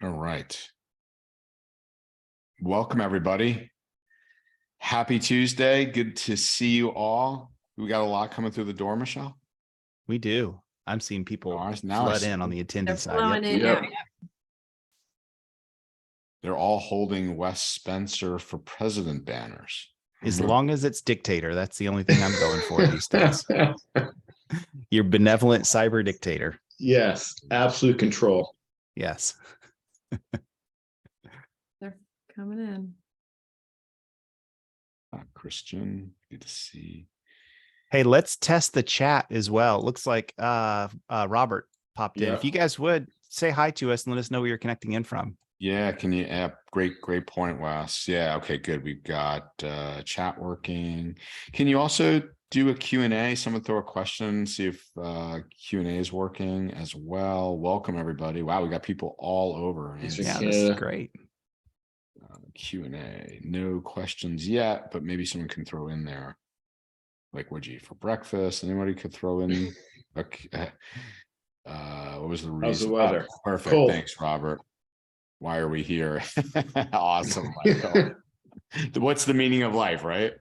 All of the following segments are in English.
All right. Welcome, everybody. Happy Tuesday. Good to see you all. We got a lot coming through the door, Michelle. We do. I'm seeing people flood in on the attendee side. Yep. They're all holding Wes Spencer for president banners. As long as it's dictator, that's the only thing I'm going for these days. Your benevolent cyber dictator. Yes, absolute control. Yes. They're coming in. Christian, good to see. Hey, let's test the chat as well. It looks like Robert popped in. If you guys would say hi to us and let us know where you're connecting in from. Yeah, can you? Great point, Wes. Yeah, okay, good. We've got chat working. Can you also do a Q&A? Someone throw a question, see if Q&A is working as well. Welcome, everybody. Wow, we got people all over. Yeah, this is great. Q&A. No questions yet, but maybe someone can throw in there. Like, what'd you eat for breakfast? Anybody could throw in. Okay. What was the reason? How's the weather? Oh, perfect. Cold. Thanks, Robert. Why are we here? Awesome, Michael. What's the meaning of life, right?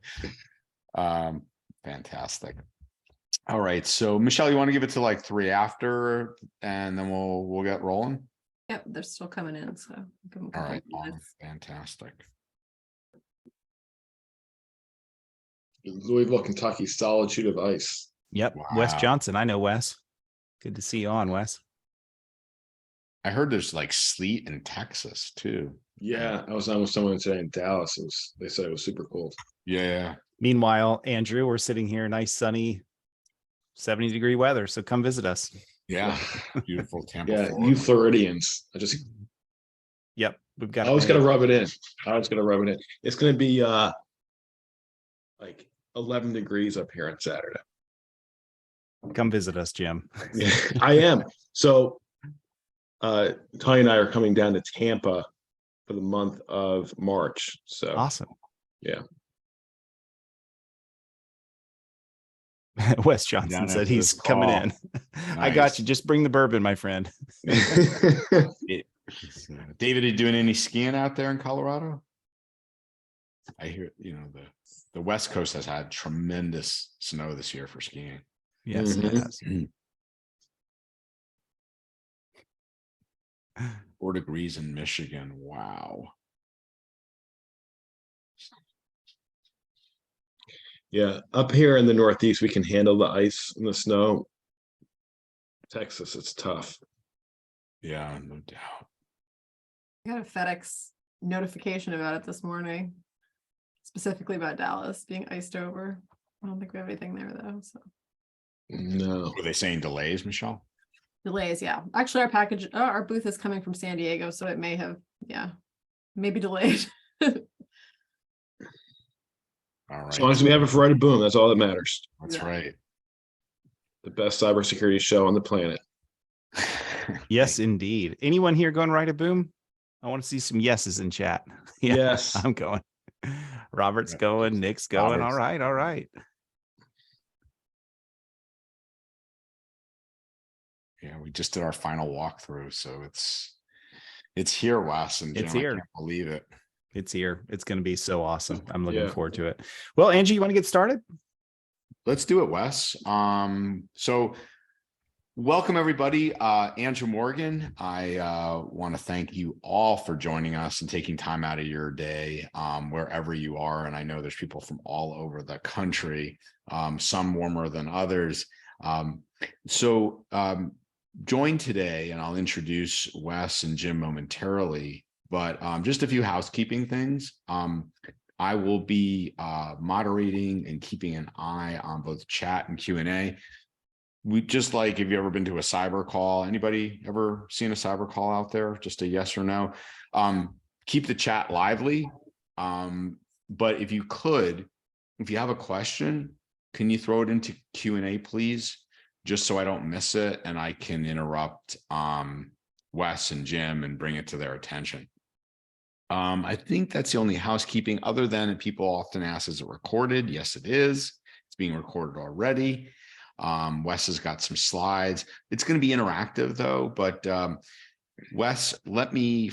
Fantastic. All right. So Michelle, you want to give it to like 3 after, and then we'll get rolling? Yep, they're still coming in. So all right. Fantastic. Louisville, Kentucky, solid sheet of ice. Yep. Wow. Wes Johnson. I know Wes. Good to see you on, Wes. I heard there's like sleet in Texas too. Yeah, I was on with someone today in Dallas. They said it was super cold. Yeah. Meanwhile, Andrew, we're sitting here, nice sunny 70-degree weather. So come visit us. Yeah. Beautiful Tampa. Yeah, Florida. you Floridians. Yep. We've got I was gonna rub it in. It's gonna be like 11 degrees up here on Saturday. Come visit us, Jim. Yeah, I am. So Tony and I are coming down to Tampa for the month of March. So awesome. Yeah. Wes Johnson said he's coming in. Nice. I got you. Just bring the bourbon, my friend. David, are you doing any skiing out there in Colorado? I hear, the West Coast has had tremendous snow this year for skiing. Yes, it has. 4 degrees in Michigan. Wow. Yeah, up here in the Northeast, we can handle the ice and the snow. Texas, it's tough. Yeah, no doubt. I got a FedEx notification about it this morning, specifically about Dallas being iced over. I don't think we have anything there though. So no. Were they saying delays, Michelle? Delays, yeah. Actually, our booth is coming from San Diego, so it may have, maybe delayed. All right. As long as we have it for right of boom, that's all that matters. That's right. The best cybersecurity show on the planet. Yes, indeed. Anyone here going right of boom? I want to see some yeses in chat. Yeah, yes, I'm going. Robert's going. Nick's going. All right. All right. Yeah, we just did our final walkthrough, so it's here, Wes, and it's Jim, here. I can't believe it. It's here. It's going to be so awesome. I'm looking forward to it. Well, Angie, you want to get started? Let's do it, Wes. So welcome, everybody. Andrew Morgan, I want to thank you all for joining us and taking time out of your day, wherever you are. And I know there's people from all over the country, some warmer than others. Joined today, and I'll introduce Wes and Jim momentarily, but just a few housekeeping things. I will be moderating and keeping an eye on both chat and Q&A. We just like, have you ever been to a cyber call? Anybody ever seen a cyber call out there? Just a yes or no. Keep the chat lively. But if you have a question, can you throw it into Q&A, please? Just so I don't miss it and I can interrupt Wes and Jim and bring it to their attention. I think that's the only housekeeping, other than people often ask, is it recorded? Yes, it is. It's being recorded already. Wes has got some slides. It's going to be interactive though, but Wes, let me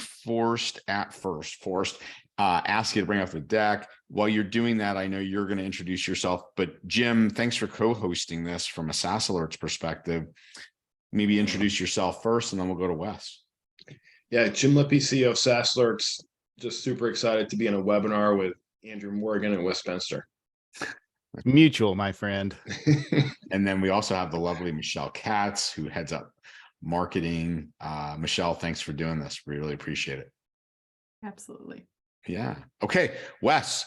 ask you to bring up the deck. While you're doing that, I know you're going to introduce yourself, but Jim, thanks for co-hosting this from a SaaS Alerts perspective. Maybe introduce yourself first, and then we'll go to Wes. Yeah, Jim Lippie, CEO of SaaS Alerts. Just super excited to be in a webinar with Andrew Morgan and Wes Spencer. Mutual, my friend. And then we also have the lovely Michelle Katz, who heads up marketing. Michelle, thanks for doing this. We really appreciate it. Absolutely. Yeah. Okay. Wes,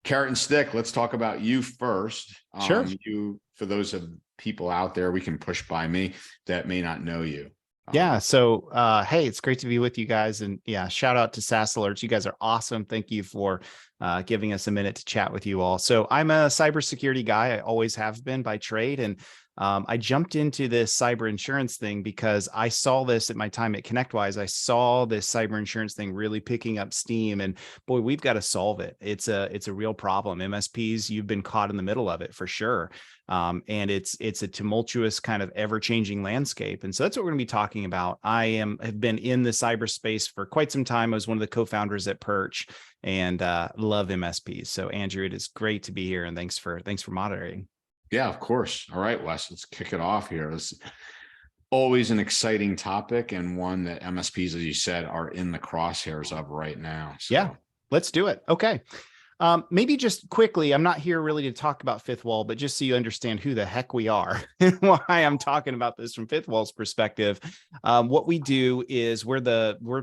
carrot and stick. Let's talk about you first. Sure. You, for those of people out there, we can push by me that may not know you. Yeah. So, hey, it's great to be with you guys. And yeah, shout out to SaaS Alerts. You guys are awesome. Thank you for giving us a minute to chat with you all. So I'm a cybersecurity guy. I always have been by trade. And I jumped into this cyber insurance thing because I saw this at my time at ConnectWise. I saw this cyber insurance thing really picking up steam, and boy, we've got to solve it. It's a real problem. MSPs, you've been caught in the middle of it for sure. And it's a tumultuous kind of ever-changing landscape. And so that's what we're going to be talking about. Have been in the cyberspace for quite some time. I was one of the co-founders at Perch, and love MSPs. So Andrew, it is great to be here, and thanks for moderating. Yeah, of course. All right, Wes, let's kick it off here. It's always an exciting topic, and one that MSPs, as you said, are in the crosshairs of right now. So. Yeah, let's do it. Okay. Maybe just quickly, I'm not here really to talk about Fifth Wall, but just so you understand who the heck we are and why I'm talking about this from Fifth Wall's perspective. What we do is we're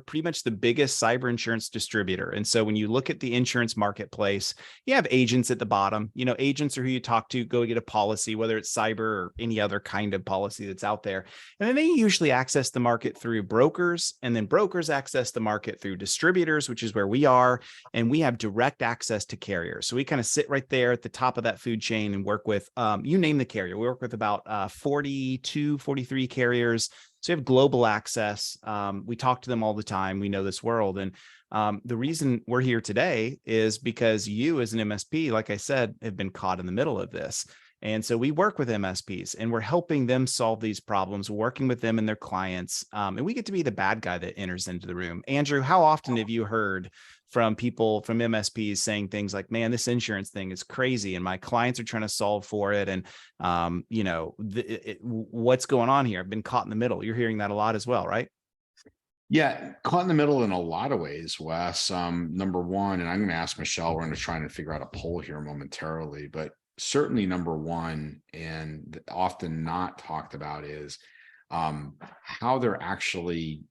pretty much the biggest cyber insurance distributor. And so when you look at the insurance marketplace, you have agents at the bottom. You know, agents are who you talk to, go get a policy, whether it's cyber or any other kind of policy that's out there. And then they usually access the market through brokers, and then brokers access the market through distributors, which is where we are. And we have direct access to carriers. So we kind of sit right there at the top of that food chain and work with, you name the carrier. We work with about 42, 43 carriers. So we have global access. We talk to them all the time. We know this world. And the reason we're here today is because you as an MSP, like I said, have been caught in the middle of this. And so we work with MSPs, and we're helping them solve these problems, working with them and their clients. And we get to be the bad guy that enters into the room. Andrew, how often have you heard from people, from MSPs saying things like, man, this insurance thing is crazy, and my clients are trying to solve for it. And, what's going on here? I've been caught in the middle. You're hearing that a lot as well, right? Yeah, caught in the middle in a lot of ways, Wes. Number one, and I'm going to ask Michelle, we're going to try and figure out a poll here momentarily, but certainly number one, and often not talked about, is how they're actually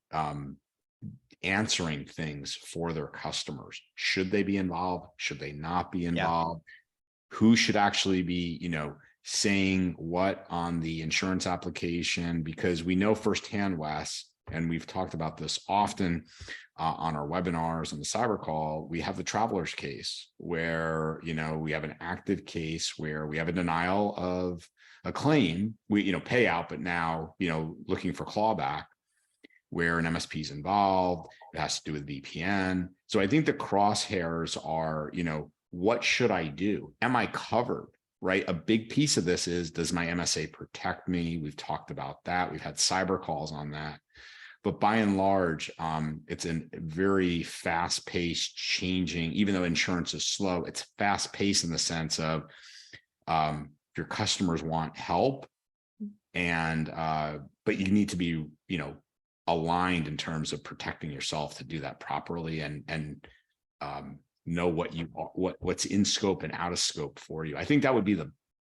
answering things for their customers. Should they be involved? Should they not be involved? Yeah. Who should actually be, saying what on the insurance application? Because we know firsthand, Wes, and we've talked about this often on our webinars and the cyber call, we have the traveler's case where, we have an active case where we have a denial of a claim, we, pay out, but now, looking for clawback, where an MSP is involved. It has to do with VPN. So I think the crosshairs are, what should I do? Am I covered? Right? A big piece of this is, does my MSA protect me? We've talked about that. We've had cyber calls on that. But by and large, it's a very fast-paced changing, even though insurance is slow, it's fast-paced in the sense of your customers want help, and but you need to be, aligned in terms of protecting yourself to do that properly, and know what's in scope and out of scope for you. I think that would be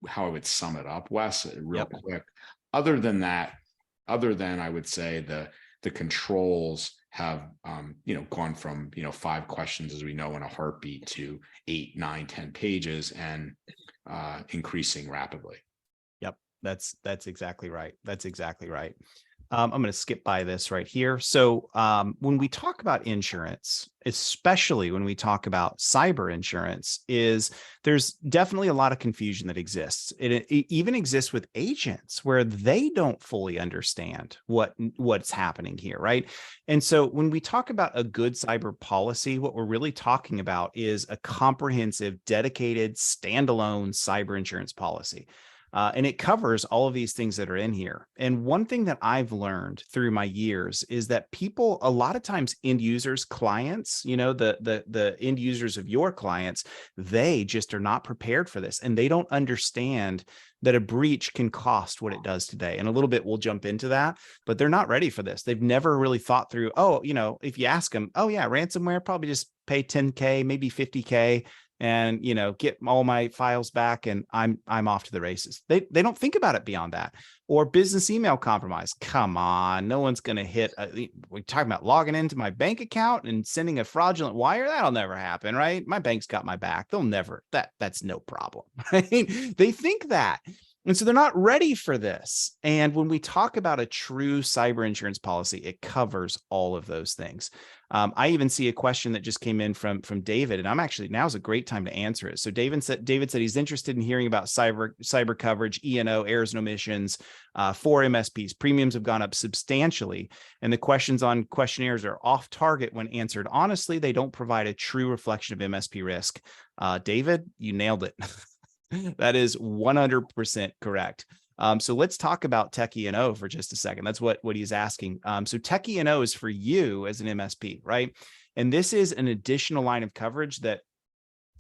how I would sum it up, Wes, real quick. Other than that, I would say the controls have gone from 5 questions, as we know, in a heartbeat, to 8, 9, 10 pages, and increasing rapidly. Yep, that's exactly right. That's exactly right. I'm going to skip by this right here. So when we talk about insurance, especially when we talk about cyber insurance, there's definitely a lot of confusion that exists. It even exists with agents where they don't fully understand what's happening here, right? And so when we talk about a good cyber policy, what we're really talking about is a comprehensive, dedicated, standalone cyber insurance policy. And it covers all of these things that are in here. And one thing that I've learned through my years is that people, a lot of times end users, clients, the end users of your clients, they just are not prepared for this. And they don't understand that a breach can cost what it does today. And a little bit, we'll jump into that, but they're not ready for this. They've never really thought through, if you ask them, oh yeah, ransomware, probably just pay 10K, maybe 50K, and get all my files back and I'm off to the races. They don't think about it beyond that. Or business email compromise. Come on, no one's going to hit we're talking about logging into my bank account and sending a fraudulent wire. That'll never happen, right? My bank's got my back. They'll never, that's no problem, right? They think that. And so they're not ready for this. And when we talk about a true cyber insurance policy, it covers all of those things. I even see a question that just came in from David, and now's a great time to answer it. So David said he's interested in hearing about cyber coverage, E&O, errors and omissions for MSPs. Premiums have gone up substantially, and the questions on questionnaires are off target when answered honestly. They don't provide a true reflection of MSP risk. David, you nailed it. That is 100% correct. So let's talk about Tech E&O for just a second. That's what he's asking. So Tech E&O is for you as an MSP, right? And this is an additional line of coverage that,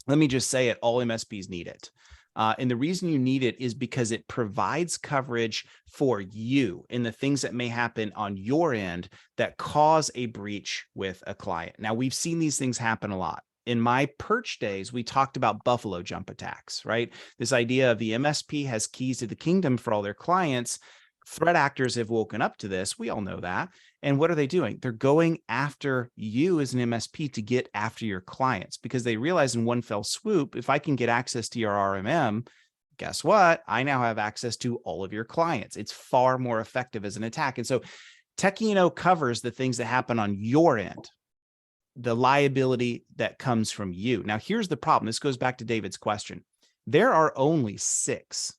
let me just say it, all MSPs need it. And the reason you need it is because it provides coverage for you in the things that may happen on your end that cause a breach with a client. Now, we've seen these things happen a lot. In my perch days, we talked about buffalo jump attacks, right? This idea of the MSP has keys to the kingdom for all their clients. Threat actors have woken up to this. We all know that. And what are they doing? They're going after you as an MSP to get after your clients, because they realize in one fell swoop, if I can get access to your RMM, guess what? I now have access to all of your clients. It's far more effective as an attack. And so Tech E&O covers the things that happen on your end, the liability that comes from you. Now, here's the problem. This goes back to David's question. There are only 6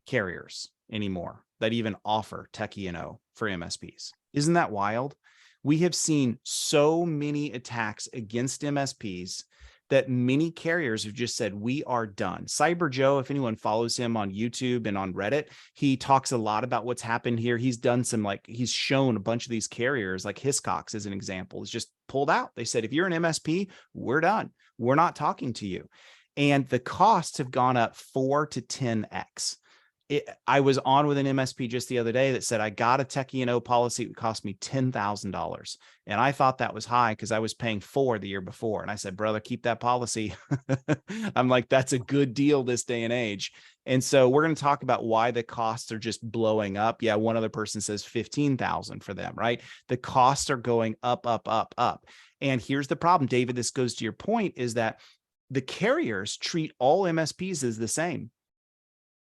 carriers anymore that even offer Tech E&O for MSPs. Isn't that wild? We have seen so many attacks against MSPs that many carriers have just said, we are done. Cyber Joe, if anyone follows him on YouTube and on Reddit, he talks a lot about what's happened here. He's done he's shown a bunch of these carriers, like Hiscox as an example, is just pulled out. They said, if you're an MSP, we're done. We're not talking to you. And the costs have gone up 4 to 10x. I was on with an MSP just the other day that said, I got a Tech E&O policy. It would cost me $10,000. And I thought that was high because I was paying $4,000 the year before. And I said, brother, keep that policy. I'm like, that's a good deal this day and age. And so we're going to talk about why the costs are just blowing up. Yeah, one other person says 15,000 for them, right? The costs are going up, up, up, up. And here's the problem, David, this goes to your point, is that the carriers treat all MSPs as the same.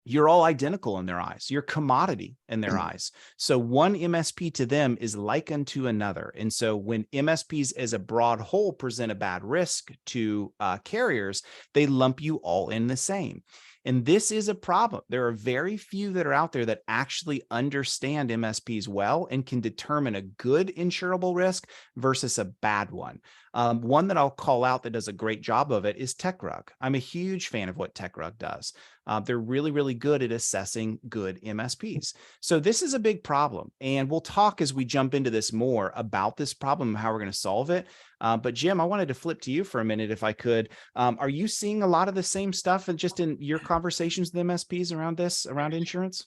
You're all identical in their eyes. You're commodity in their eyes. So one MSP to them is like unto another. And so when MSPs as a broad whole present a bad risk to carriers, they lump you all in the same. And this is a problem. There are very few that are out there that actually understand MSPs well and can determine a good insurable risk versus a bad one. One that I'll call out that does a great job of it is TechRug. I'm a huge fan of what TechRug does. They're really, really good at assessing good MSPs. So this is a big problem. And we'll talk as we jump into this more about this problem and how we're going to solve it. But Jim, I wanted to flip to you for a minute, if I could. Are you seeing a lot of the same stuff and just in your conversations with MSPs around this, around insurance?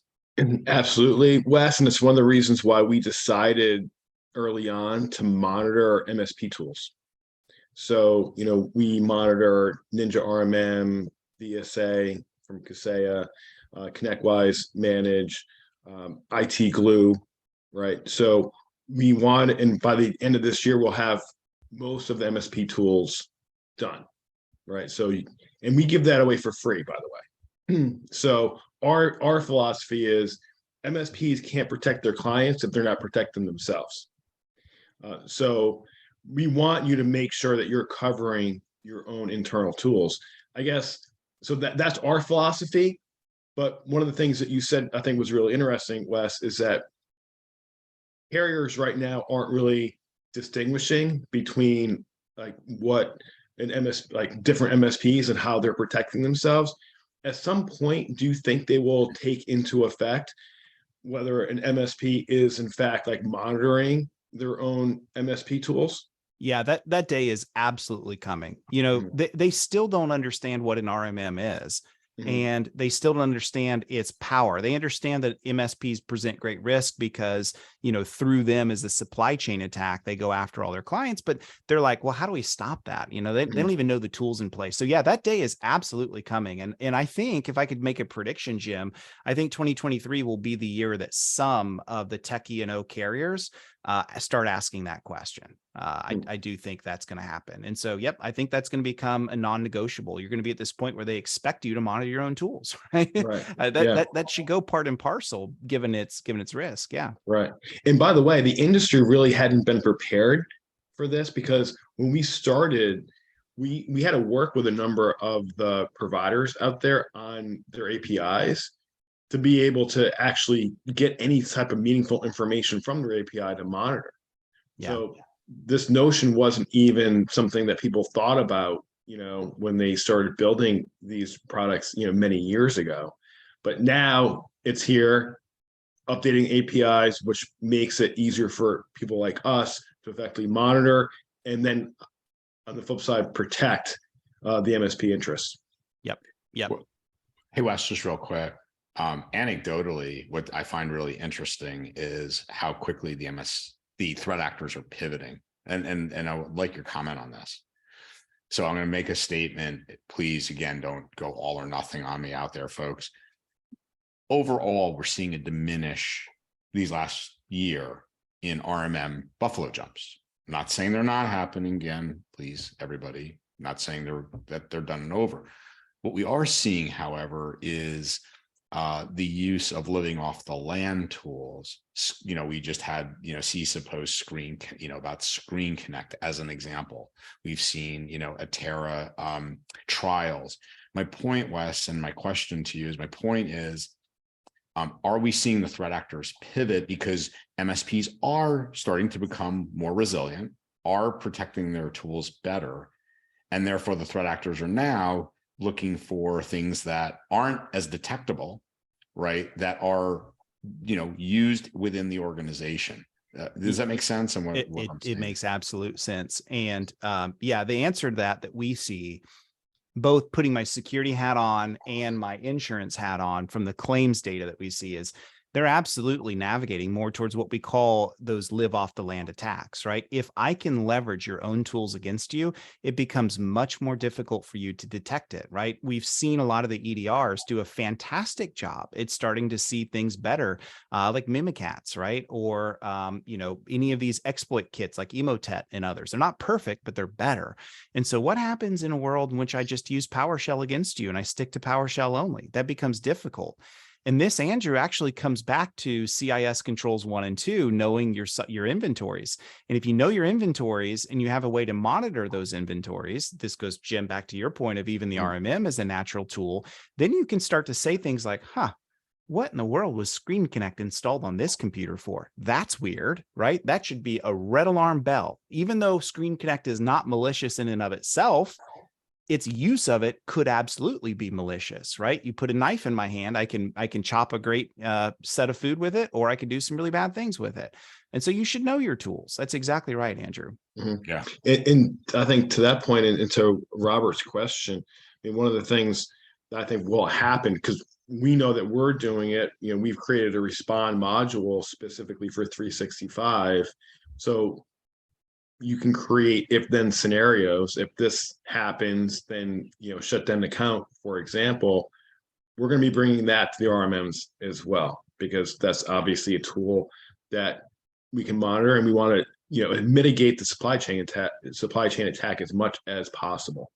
Absolutely, Wes. And it's one of the reasons why we decided early on to monitor our MSP tools. So, we monitor Ninja RMM, VSA from Kaseya, ConnectWise, Manage, IT Glue, right? So we want, and by the end of this year, we'll have most of the MSP tools done, right? So, and we give that away for free, by the way. So our philosophy is MSPs can't protect their clients if they're not protecting themselves. So we want you to make sure that you're covering your own internal tools, I guess. So that's our philosophy. But one of the things that you said, I think was really interesting, Wes, is that carriers right now aren't really distinguishing between like what an different MSPs and how they're protecting themselves. at some point, do you think they will take into effect whether an MSP is in fact like monitoring their own MSP tools? Yeah, that day is absolutely coming. You know, Mhm. they still don't understand what an RMM is. Mhm. And they still don't understand its power. They understand that MSPs present great risk because, you know, through them as a supply chain attack, they go after all their clients, but they're like, well, how do we stop that? You know, they don't even know the tools in place. So yeah, that day is absolutely coming. And I think if I could make a prediction, Jim, I think 2023 will be the year that some of the tech E&O carriers start asking that question. I do think that's going to happen. And so, yep, I think that's going to become a non-negotiable. You're going to be at this point where they expect you to monitor your own tools, right? Right. That should go part and parcel given its risk. Yeah. Right. And by the way, the industry really hadn't been prepared for this because when we started, we had to work with a number of the providers out there on their APIs to be able to actually get any type of meaningful information from their API to monitor. Yeah. So this notion wasn't even something that people thought about, when they started building these products, many years ago. But now it's here, updating APIs, which makes it easier for people like us to effectively monitor and then on the flip side, protect the MSP interests. Yep. Yep. Hey, Wes, just real quick. Anecdotally, what I find really interesting is how quickly the threat actors are pivoting. And I would like your comment on this. So I'm going to make a statement. Please, again, don't go all or nothing on me out there, folks. Overall, we're seeing a diminish these last year in RMM Buffalo jumps. I'm not saying they're not happening again, please, everybody. I'm not saying they're done and over. What we are seeing, however, is the use of living off the land tools. We just had, CISA post screen, about Screen Connect as an example. We've seen, Atera trials. My point, Wes, and my question to you is, my point is, are we seeing the threat actors pivot because MSPs are starting to become more resilient, are protecting their tools better, and therefore the threat actors are now looking for things that aren't as detectable, right? That are, used within the organization. Does that make sense? And it makes absolute sense. And yeah, the answer to that we see, both putting my security hat on and my insurance hat on from the claims data that we see, is they're absolutely navigating more towards what we call those live off the land attacks, right? If I can leverage your own tools against you, it becomes much more difficult for you to detect it, right? We've seen a lot of the EDRs do a fantastic job. It's starting to see things better, like Mimikatz, right? Or, any of these exploit kits like Emotet and others. They're not perfect, but they're better. And so what happens in a world in which I just use PowerShell against you and I stick to PowerShell only? That becomes difficult. And this, Andrew, actually comes back to CIS controls 1 and 2, knowing your inventories. And if you know your inventories and you have a way to monitor those inventories, this goes, Jim, back to your point of even the RMM as a natural tool, then you can start to say things like, what in the world was Screen Connect installed on this computer for? That's weird, right? That should be a red alarm bell. Even though Screen Connect is not malicious in and of itself, its use of it could absolutely be malicious, right? You put a knife in my hand, I can chop a great set of food with it, or I could do some really bad things with it. And so you should know your tools. That's exactly right, Andrew. Mm-hmm. Yeah. And I think to that point, and to Robert's question, I mean, one of the things that I think will happen, because we know that we're doing it, we've created a respond module specifically for 365. So you can create if then scenarios. If this happens, then shut down the account, for example. We're going to be bringing that to the RMMs as well, because that's obviously a tool that we can monitor, and we want to mitigate the supply chain attack as much as possible.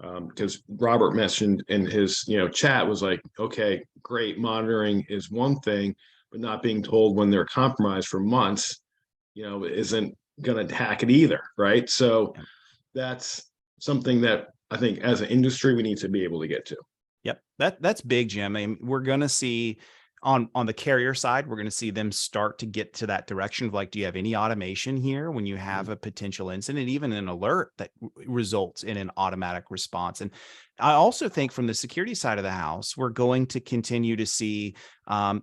Because Robert mentioned in his chat was like, okay, great, monitoring is one thing, but not being told when they're compromised for months isn't going to hack it either, right? So that's something that I think as an industry we need to be able to get to. Yep, that's big, Jim. I mean, we're going to see on the carrier side, we're going to see them start to get to that direction of like, do you have any automation here when you have a potential incident, even an alert that results in an automatic response? And I also think from the security side of the house, we're going to continue to see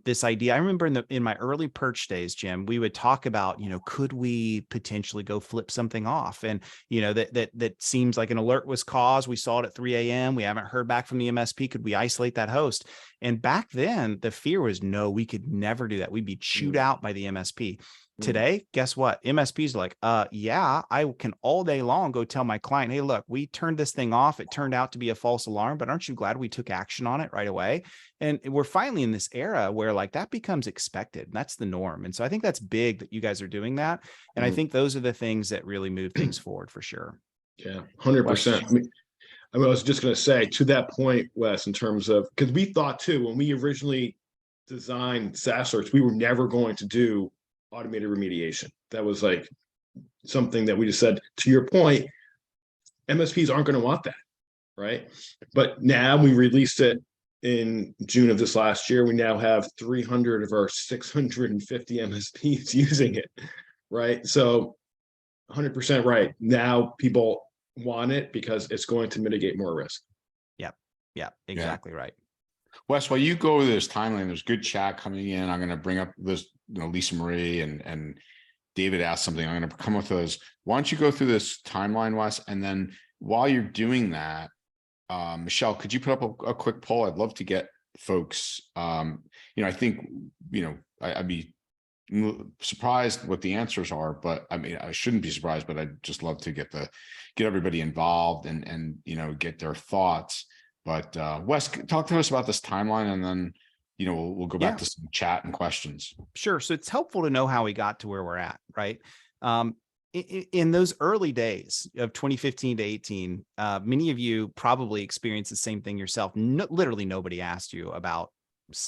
this idea. I remember in my early perch days, Jim, we would talk about, could we potentially go flip something off? And, that seems like an alert was caused. We saw it at 3 a.m. We haven't heard back from the MSP. Could we isolate that host? And back then, the fear was, no, we could never do that. We'd be chewed out by the MSP. Today, guess what? MSPs are like, yeah, I can all day long go tell my client, hey, look, we turned this thing off. It turned out to be a false alarm, but aren't you glad we took action on it right away? And we're finally in this era where like that becomes expected. That's the norm. And so I think that's big that you guys are doing that. And I think those are the things that really move things forward for sure. Yeah, 100%. I was just going to say to that point, Wes, in terms of, because we thought too, when we originally designed SaaS Alerts, we were never going to do automated remediation. That was like something that we just said, to your point, MSPs aren't going to want that, right? But now we released it in June of this last year. We now have 300 of our 650 MSPs using it, right? So 100% right. Now people want it because it's going to mitigate more risk. Yeah, exactly right. Wes, while you go over this timeline, there's good chat coming in. I'm going to bring up this, Lisa Marie and David asked something. I'm going to come with those. Why don't you go through this timeline, Wes? And then while you're doing that, Michelle, could you put up a quick poll? I'd love to get folks, I think, I'd be surprised what the answers are, but I mean, I shouldn't be surprised, but I'd just love to get everybody involved and get their thoughts. But Wes, talk to us about this timeline, and then we'll go back to some chat and questions. Sure. So it's helpful to know how we got to where we're at, right? In those early days of 2015 to 18, many of you probably experienced the same thing yourself. Literally nobody asked you about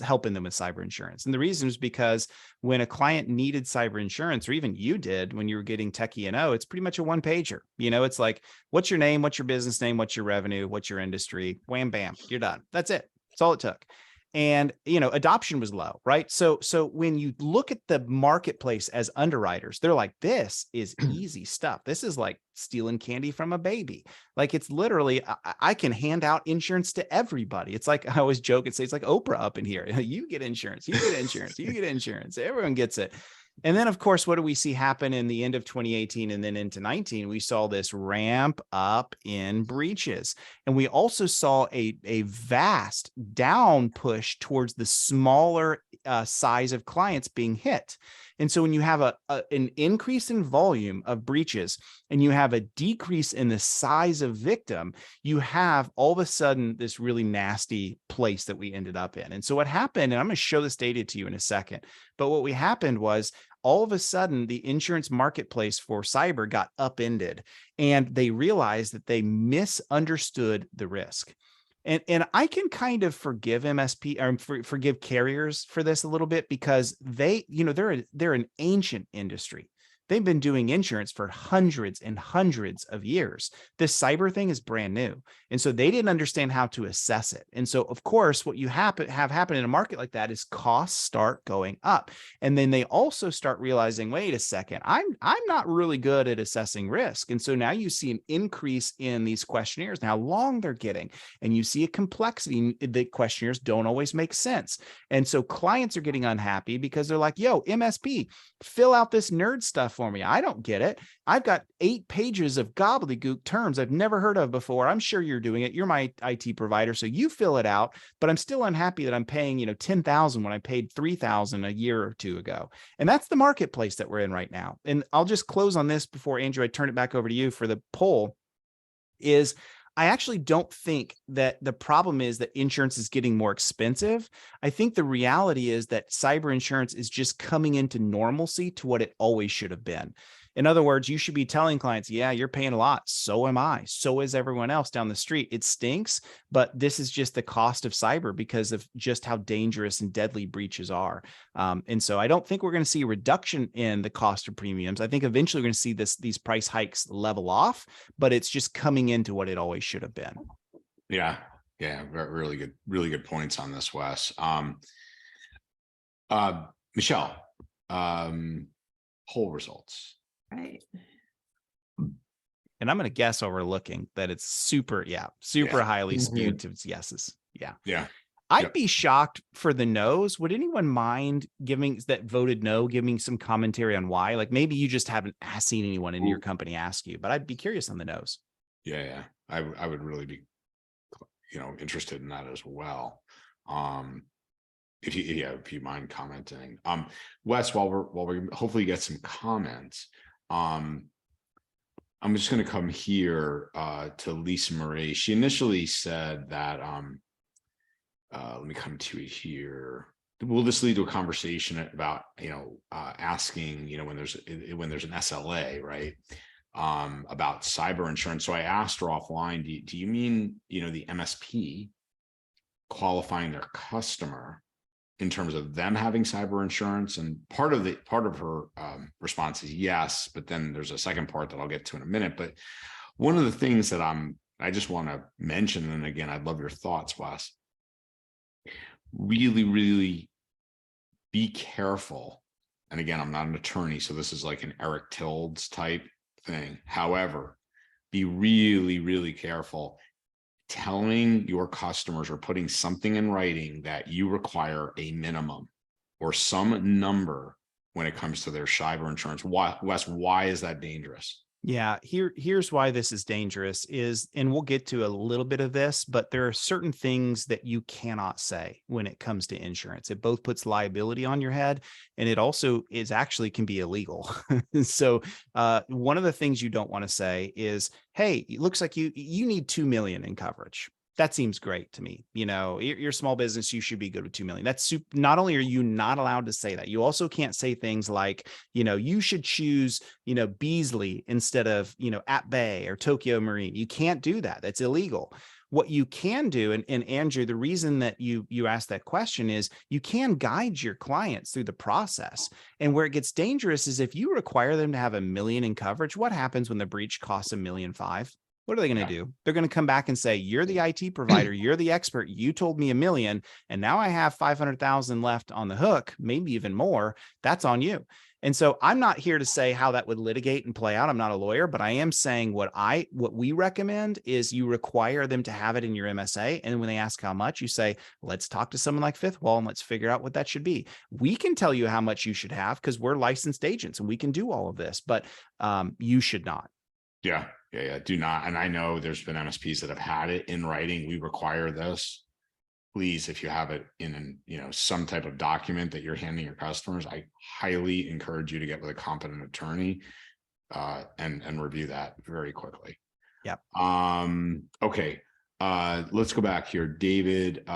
helping them with cyber insurance. And the reason is because when a client needed cyber insurance, or even you did when you were getting tech E&O, it's pretty much a one pager. It's like, what's your name? What's your business name? What's your revenue? What's your industry? Wham, bam, you're done. That's it. That's all it took. And, adoption was low, right? So when you look at the marketplace as underwriters, they're like, this is easy stuff. This is like stealing candy from a baby. Like, it's literally, I can hand out insurance to everybody. It's like, I always joke and say, it's like Oprah up in here. You get insurance, you get insurance, you get insurance. Everyone gets it. And then, of course, what do we see happen in the end of 2018 and then into 19? We saw this ramp up in breaches. And we also saw a vast down push towards the smaller size of clients being hit. And so when you have an increase in volume of breaches and you have a decrease in the size of victim, you have all of a sudden this really nasty place that we ended up in. And so what happened, and I'm going to show this data to you in a second, but what happened was all of a sudden the insurance marketplace for cyber got upended, and they realized that they misunderstood the risk. And I can kind of forgive MSP or forgive carriers for this a little bit, because they're an ancient industry. They've been doing insurance for hundreds and hundreds of years. This cyber thing is brand new. And so they didn't understand how to assess it. And so, of course, what you have happen in a market like that is costs start going up. And then they also start realizing, wait a second, I'm not really good at assessing risk. And so now you see an increase in these questionnaires and how long they're getting. And you see a complexity. The questionnaires don't always make sense. And so clients are getting unhappy because they're like, yo, MSP, fill out this nerd stuff for me. I don't get it. I've got 8 pages of gobbledygook terms I've never heard of before. I'm sure you're doing it. You're my IT provider, so you fill it out, but I'm still unhappy that I'm paying, $10,000 when I paid $3,000 a year or two ago. And that's the marketplace that we're in right now. And I'll just close on this before, Andrew, I turn it back over to you for the poll. I actually don't think that the problem is that insurance is getting more expensive. I think the reality is that cyber insurance is just coming into normalcy to what it always should have been. In other words, you should be telling clients, yeah, you're paying a lot. So am I. So is everyone else down the street. It stinks, but this is just the cost of cyber because of just how dangerous and deadly breaches are. And so I don't think we're going to see a reduction in the cost of premiums. I think eventually we're going to see these price hikes level off, but it's just coming into what it always should have been. Yeah. Really good points on this, Wes. Michelle, poll results. Right. And I'm going to guess overlooking that it's super highly skewed to yeses. Yeah. Yeah. I'd be shocked for the no's. Would anyone mind that voted no, giving some commentary on why? Like maybe you just haven't seen anyone in your company ask you, but I'd be curious on the no's. Yeah. I would really be, interested in that as well. If you mind commenting, Wes, while we hopefully get some comments, I'm just going to come here to Lisa Marie. She initially said that, let me come to it here. Will this lead to a conversation about, asking, when there's an SLA, right? About cyber insurance. So I asked her offline, do you mean, the MSP qualifying their customer in terms of them having cyber insurance? And part of her response is yes, but then there's a second part that I'll get to in a minute. But one of the things that I just want to mention, and again, I'd love your thoughts, Wes, really, really be careful. And again, I'm not an attorney, so this is like an Eric Tildes type thing. However, be really, really careful telling your customers or putting something in writing that you require a minimum or some number when it comes to their cyber insurance. Why, Wes, why is that dangerous? Yeah, here's why this is dangerous and we'll get to a little bit of this, but there are certain things that you cannot say when it comes to insurance. It both puts liability on your head, and it also can be illegal. So one of the things you don't want to say is, hey, it looks like you need 2 million in coverage. That seems great to me. You're a small business, you should be good with 2 million. That's not only are you not allowed to say that, you also can't say things like, you should choose, Beasley instead of, At Bay or Tokyo Marine. You can't do that. That's illegal. What you can do, and Andrew, the reason that you asked that question is you can guide your clients through the process. And where it gets dangerous is if you require them to have 1 million in coverage, what happens when the breach costs $1.5 million? What are they going to do? They're going to come back and say, you're the IT provider, you're the expert, you told me 1 million, and now I have 500,000 left on the hook, maybe even more. That's on you. And so I'm not here to say how that would litigate and play out. I'm not a lawyer, but I am saying what we recommend is you require them to have it in your MSA. And when they ask how much, you say, let's talk to someone like Fifth Wall and let's figure out what that should be. We can tell you how much you should have because we're licensed agents and we can do all of this, but you should not. Yeah. Do not. And I know there's been MSPs that have had it in writing. We require this. Please, if you have it in, some type of document that you're handing your customers, I highly encourage you to get with a competent attorney and review that very quickly. Yep. Okay. Let's go back here. David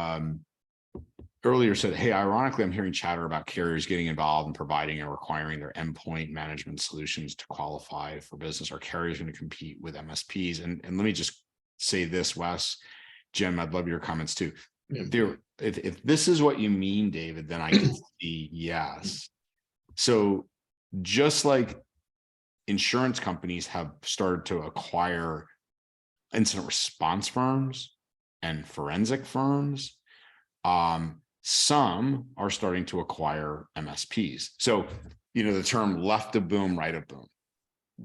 earlier said, hey, ironically, I'm hearing chatter about carriers getting involved in providing and requiring their endpoint management solutions to qualify for business. Are carriers going to compete with MSPs? And let me just say this, Wes, Jim, I'd love your comments too. If this is what you mean, David, then I can see yes. So just like insurance companies have started to acquire incident response firms and forensic firms, some are starting to acquire MSPs. So, the term left of boom, right of boom.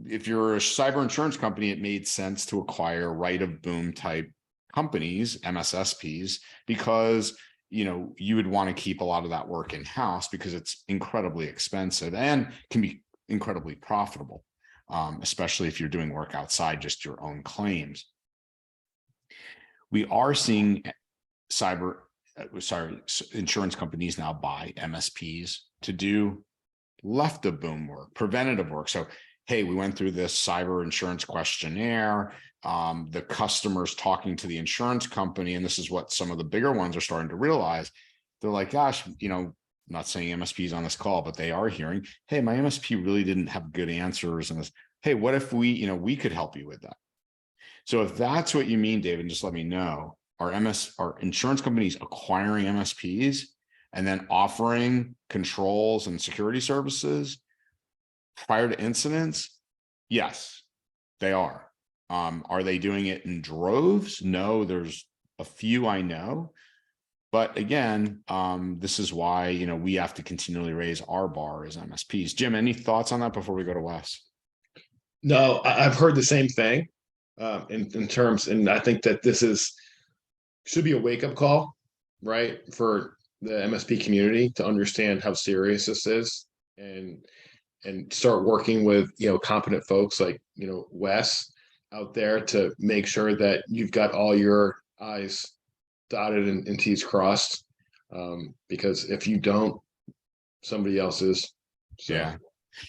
If you're a cyber insurance company, it made sense to acquire right of boom type companies, MSSPs, because, you would want to keep a lot of that work in-house because it's incredibly expensive and can be incredibly profitable, especially if you're doing work outside just your own claims. We are seeing insurance companies now buy MSPs to do left of boom work, preventative work. So, hey, we went through this cyber insurance questionnaire. The customer's talking to the insurance company, and this is what some of the bigger ones are starting to realize. They're like, gosh, I'm not saying MSPs on this call, but they are hearing, hey, my MSP really didn't have good answers. And this, hey, what if we could help you with that? So if that's what you mean, David, just let me know. Are insurance companies acquiring MSPs and then offering controls and security services prior to incidents? Yes, they are. Are they doing it in droves? No, there's a few I know. But again, this is why, we have to continually raise our bar as MSPs. Jim, any thoughts on that before we go to Wes? No, I've heard the same thing in terms, and I think that should be a wake up call, right, for the MSP community to understand how serious this is, and start working with competent folks like Wes out there to make sure that you've got all your I's dotted and T's crossed, because if you don't, somebody else is. So. Yeah.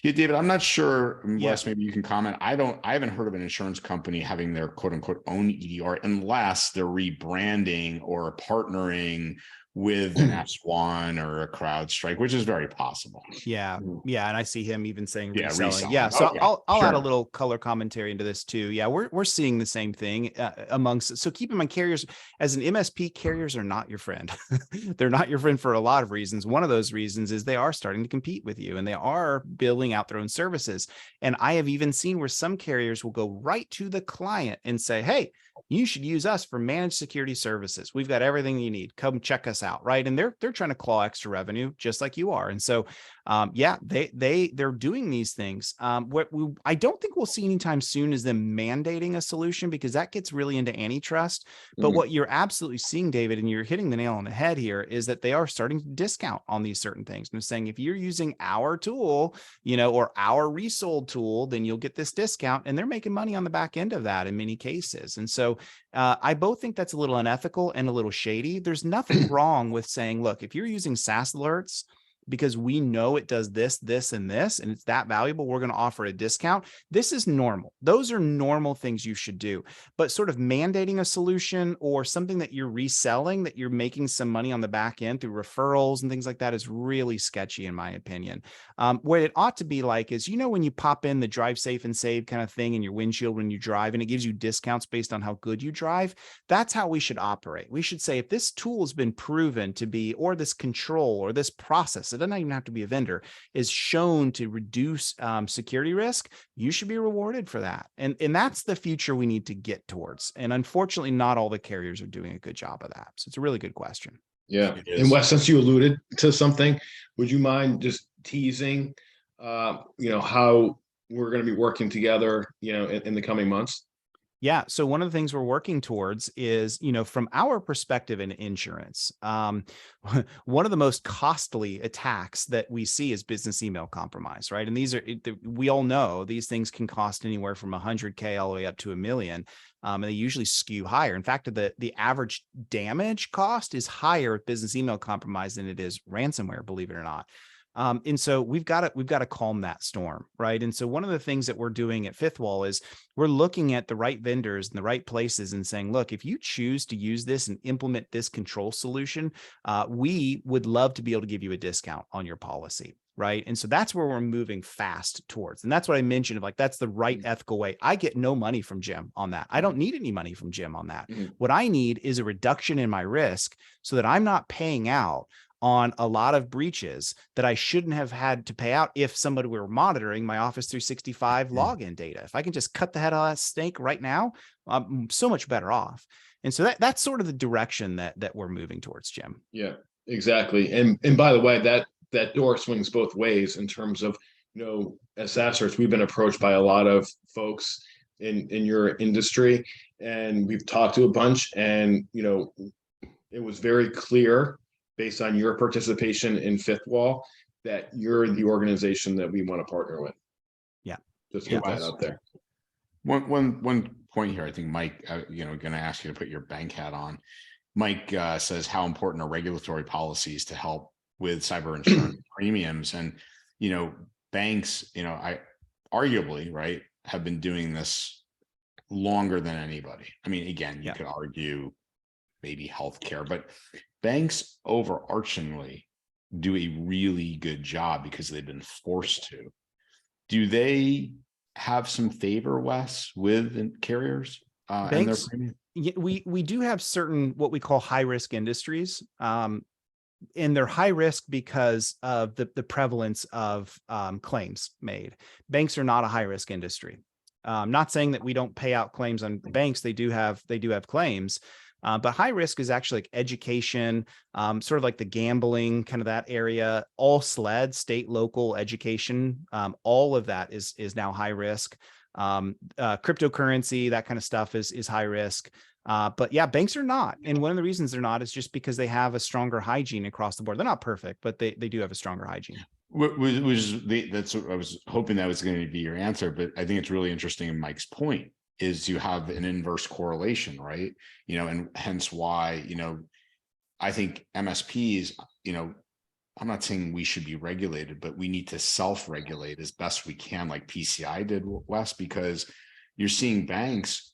Yeah, David, I'm not sure, Yeah. Wes, maybe you can comment. I haven't heard of an insurance company having their quote unquote own EDR unless they're rebranding or partnering with an S1 or a CrowdStrike, which is very possible. Yeah. Yeah. And I see him even saying reselling. reselling. Yeah. So Okay, I'll add a sure. little color commentary into this too. Yeah. We're seeing the same thing amongst, so keep in mind, carriers as an MSP, carriers are not your friend. They're not your friend for a lot of reasons. One of those reasons is they are starting to compete with you and they are building out their own services. And I have even seen where some carriers will go right to the client and say, hey, you should use us for managed security services. We've got everything you need. Come check us out, right? And they're trying to claw extra revenue just like you are. And so, yeah, they're doing these things. I don't think we'll see anytime soon is them mandating a solution because that gets really into antitrust. But what you're absolutely seeing, David, and you're hitting the nail on the head here, is that they are starting to discount on these certain things and saying if you're using our tool, or our resold tool, then you'll get this discount, and they're making money on the back end of that in many cases. And so I both think that's a little unethical and a little shady. There's nothing wrong with saying, look, if you're using SaaS Alerts, because we know it does this, this, and this, and it's that valuable, we're going to offer a discount. This is normal. Those are normal things you should do. But sort of mandating a solution or something that you're reselling, that you're making some money on the back end through referrals and things like that is really sketchy, in my opinion. What it ought to be like is, when you pop in the drive safe and save kind of thing in your windshield when you drive, and it gives you discounts based on how good you drive, that's how we should operate. We should say, if this tool has been proven to be, or this control or this process, it doesn't even have to be a vendor, is shown to reduce security risk, you should be rewarded for that. And that's the future we need to get towards. And unfortunately, not all the carriers are doing a good job of that. So it's a really good question. Yeah. And Wes, since you alluded to something, would you mind just teasing, how we're going to be working together, in the coming months? Yeah. So one of the things we're working towards is, from our perspective in insurance, one of the most costly attacks that we see is business email compromise, right? And we all know these things can cost anywhere from $100K all the way up to $1 million. And they usually skew higher. In fact, the average damage cost is higher with business email compromise than it is ransomware, believe it or not. And so we've got to calm that storm, right? And so one of the things that we're doing at Fifth Wall is we're looking at the right vendors and the right places and saying, look, if you choose to use this and implement this control solution, we would love to be able to give you a discount on your policy. Right. And so that's where we're moving fast towards. And that's what I mentioned of that's the right ethical way. I get no money from Jim on that. I don't need any money from Jim on that. What I need is a reduction in my risk so that I'm not paying out on a lot of breaches that I shouldn't have had to pay out if somebody were monitoring my Office 365 login data. If I can just cut the head of that snake right now, I'm so much better off. And so that's sort of the direction that we're moving towards, Jim. Yeah, exactly. And by the way, that door swings both ways in terms of, as SaaS Alerts, we've been approached by a lot of folks in your industry, and we've talked to a bunch, and it was very clear based on your participation in Fifth Wall that you're the organization that we want to partner with. Yeah. Just get that out there. One point here, I think Mike, going to ask you to put your bank hat on. Mike says how important are regulatory policies to help with cyber insurance premiums, and banks, I arguably, right, have been doing this longer than anybody. I mean, again, you could argue maybe healthcare, but banks overarchingly do a really good job because they've been forced to. Do they have some favor, Wes, with carriers and their premium? We do have certain what we call high risk industries. And they're high risk because of the prevalence of claims made. Banks are not a high risk industry. Not saying that we don't pay out claims on banks. They do have claims. But high risk is actually like education, sort of like the gambling, kind of that area, all SLED, state, local education, all of that is now high risk. Cryptocurrency, that kind of stuff is high risk. But yeah, banks are not. And one of the reasons they're not is just because they have a stronger hygiene across the board. They're not perfect, but they do have a stronger hygiene. That's what I was hoping that was going to be your answer, but I think it's really interesting in Mike's point is you have an inverse correlation, right? And hence why, I think MSPs, I'm not saying we should be regulated, but we need to self-regulate as best we can, like PCI did, Wes, because you're seeing banks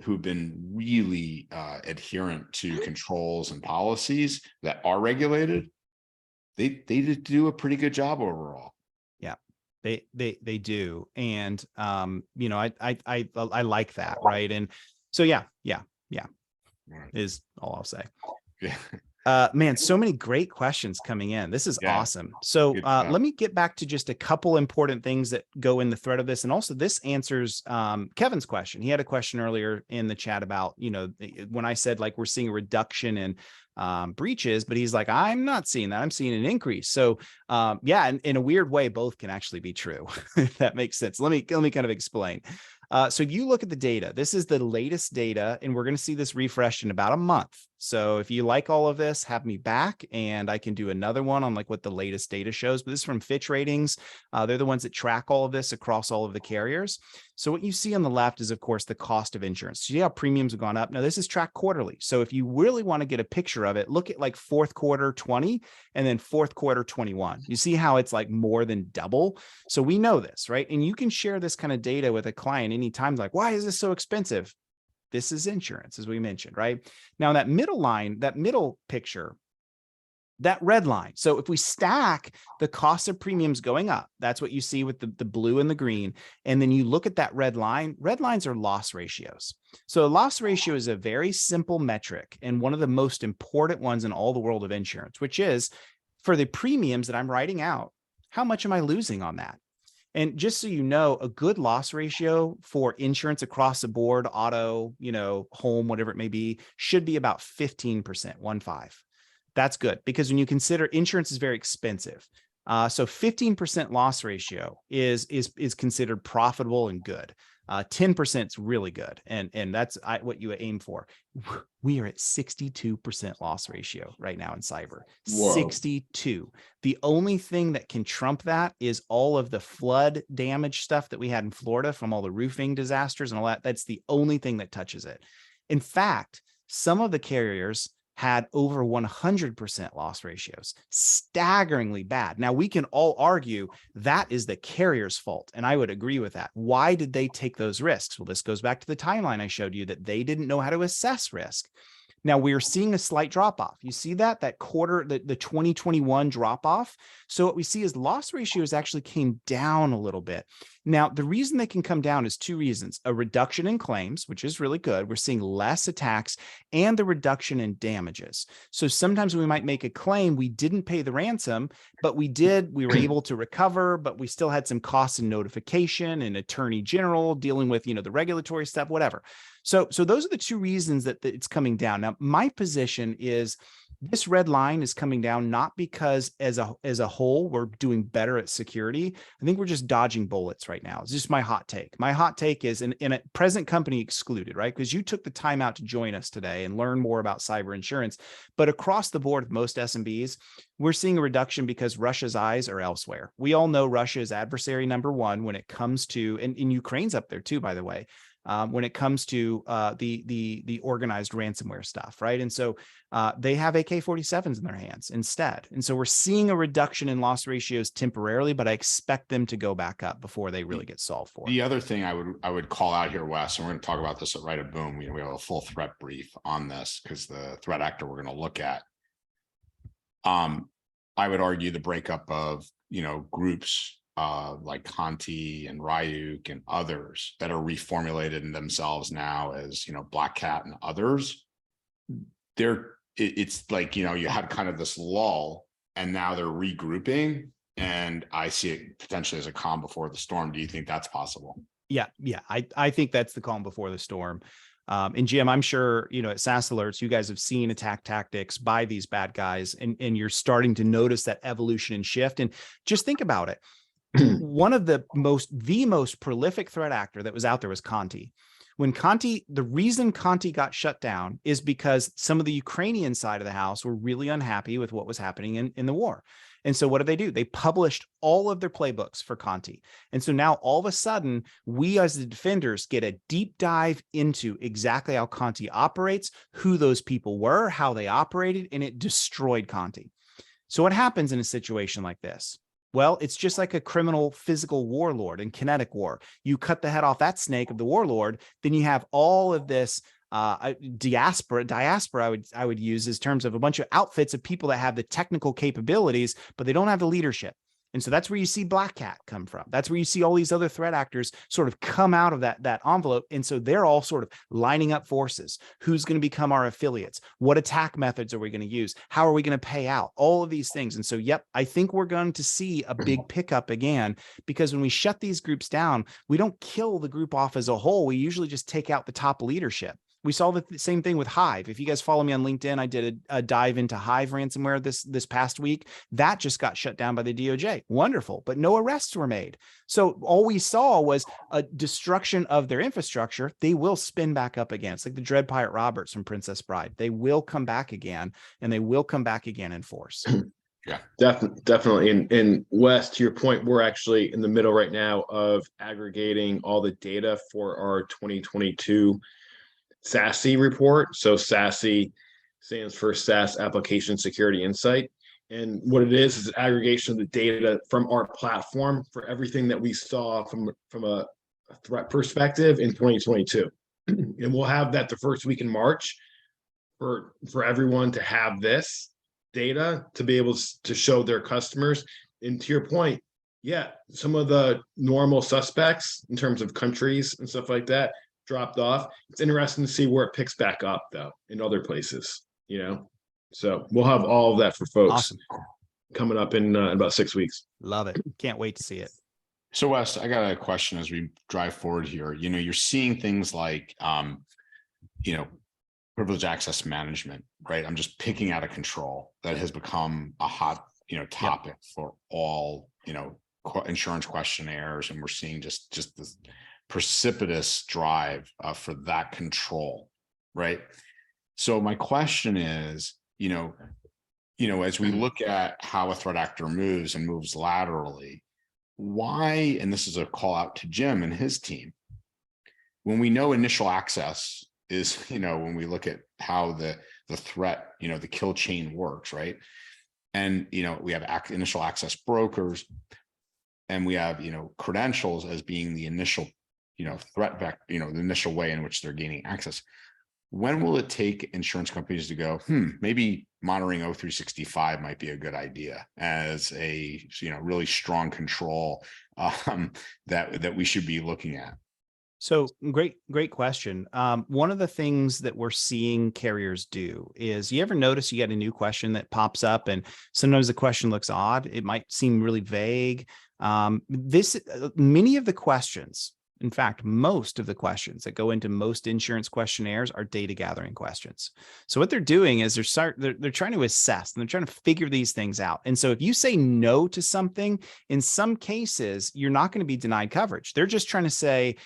who've been really adherent to controls and policies that are regulated. They do a pretty good job overall. Yeah, they do, and I like that, right? And so yeah, right. Is all I'll say. Yeah. Man, so many great questions coming in. This is awesome. So let me get back to just a couple important things that go in the thread of this. And also this answers Kevin's question. He had a question earlier in the chat about, when I said like we're seeing a reduction in breaches, but he's like, I'm not seeing that. I'm seeing an increase. So yeah, in a weird way, both can actually be true. If that makes sense. Let me kind of explain. So if you look at the data, this is the latest data, and we're going to see this refreshed in about a month. So if you like all of this, have me back and I can do another one on like what the latest data shows. But this is from Fitch Ratings. They're the ones that track all of this across all of the carriers. So what you see on the left is, of course, the cost of insurance. See how premiums have gone up. Now this is tracked quarterly. So if you really want to get a picture of it, look at like fourth quarter 20 and then fourth quarter 21. You see how it's like more than double. So we know this, right? And you can share this kind of data with a client anytime, like, why is this so expensive? This is insurance, as we mentioned, right? Now that middle line, that middle picture, that red line. So if we stack the cost of premiums going up, that's what you see with the blue and the green. And then you look at that red lines are loss ratios. So a loss ratio is a very simple metric and one of the most important ones in all the world of insurance, which is for the premiums that I'm writing out, how much am I losing on that? And just so you know, a good loss ratio for insurance across the board, auto, home, whatever it may be, should be about 15%, 1.5. That's good because when you consider insurance is very expensive. So 15% loss ratio is considered profitable and good. 10% is really good. And that's what you aim for. We are at 62% loss ratio right now in cyber. Whoa. 62. The only thing that can trump that is all of the flood damage stuff that we had in Florida from all the roofing disasters and all that. That's the only thing that touches it. In fact, some of the carriers had over 100% loss ratios, staggeringly bad. Now we can all argue that is the carrier's fault. And I would agree with that. Why did they take those risks? Well, this goes back to the timeline I showed you that they didn't know how to assess risk. Now we are seeing a slight drop off. You see that quarter, the 2021 drop off. So what we see is loss ratios actually came down a little bit. Now, the reason they can come down is two reasons: a reduction in claims, which is really good. We're seeing less attacks, and the reduction in damages. So sometimes we might make a claim, we didn't pay the ransom, but we were able to recover, but we still had some costs in notification and attorney general dealing with, the regulatory stuff, whatever. So those are the two reasons that it's coming down. Now, my position is this red line is coming down not because as a whole we're doing better at security. I think we're just dodging bullets right now. It's just my hot take. My hot take is in a present company excluded, right? Because you took the time out to join us today and learn more about cyber insurance. But across the board, most SMBs, we're seeing a reduction because Russia's eyes are elsewhere. We all know Russia is adversary number one when it comes to, and Ukraine's up there too, by the way. When it comes to the organized ransomware stuff, right? And so they have AK-47s in their hands instead. And so we're seeing a reduction in loss ratios temporarily, but I expect them to go back up before they really get solved for. The other thing I would call out here, Wes, and we're going to talk about this at Right at Boom. We have a full threat brief on this because the threat actor we're going to look at. I would argue the breakup of groups like Conti and Ryuk and others that are reformulated in themselves now as, Black Cat and others. It's like, you had kind of this lull and now they're regrouping, and I see it potentially as a calm before the storm. Do you think that's possible? Yeah. I think that's the calm before the storm. And Jim, I'm sure, at SaaS Alerts, you guys have seen attack tactics by these bad guys, and you're starting to notice that evolution and shift. And just think about it. one of the most prolific threat actor that was out there was Conti. The reason Conti got shut down is because some of the Ukrainian side of the house were really unhappy with what was happening in the war. And so what did they do? They published all of their playbooks for Conti. And so now all of a sudden, we as the defenders get a deep dive into exactly how Conti operates, who those people were, how they operated, and it destroyed Conti. So what happens in a situation like this? Well, it's just like a criminal physical warlord in kinetic war. You cut the head off that snake of the warlord, then you have all of this diaspora I would use as terms of a bunch of outfits of people that have the technical capabilities, but they don't have the leadership. And so that's where you see Black Cat come from. That's where you see all these other threat actors sort of come out of that envelope. And so they're all sort of lining up forces. Who's going to become our affiliates? What attack methods are we going to use? How are we going to pay out? All of these things. And so, yep, I think we're going to see a big pickup again, because when we shut these groups down, we don't kill the group off as a whole. We usually just take out the top leadership. We saw the same thing with Hive. If you guys follow me on LinkedIn, I did a dive into Hive ransomware this past week. That just got shut down by the DOJ. Wonderful, but no arrests were made. So all we saw was a destruction of their infrastructure. They will spin back up again. It's like the Dread Pirate Roberts from Princess Bride. They will come back again, and they will come back again in force. Yeah, definitely. And Wes, to your point, we're actually in the middle right now of aggregating all the data for our 2022 SASE report. So SASE stands for SaaS Application Security Insight. And what it is an aggregation of the data from our platform for everything that we saw from a threat perspective in 2022. And we'll have that the first week in March for everyone to have this data to be able to show their customers. And to your point, yeah, some of the normal suspects in terms of countries and stuff like that dropped off. It's interesting to see where it picks back up though in other places, so we'll have all of that for folks. Awesome. Coming up in about 6 weeks. Love it. Can't wait to see it. So Wes, I got a question as we drive forward here. You're seeing things like privileged access management, right? I'm just picking out of control. That has become a hot topic for all insurance questionnaires, and we're seeing just this precipitous drive for that control, right? So my question is, as we look at how a threat actor moves and moves laterally, why, and this is a call out to Jim and his team, when we know initial access is, when we look at how the threat, the kill chain works, right? And, we have initial access brokers, and we have, credentials as being the initial threat vector, the initial way in which they're gaining access. When will it take insurance companies to go, maybe monitoring O365 might be a good idea as a, really strong control that we should be looking at? So great question. One of the things that we're seeing carriers do is, you ever notice you get a new question that pops up and sometimes the question looks odd. It might seem really vague. Many of the questions, in fact, most of the questions that go into most insurance questionnaires are data gathering questions. So what they're doing is they're trying to assess and they're trying to figure these things out. And so if you say no to something, in some cases, you're not going to be denied coverage. They're just trying to say,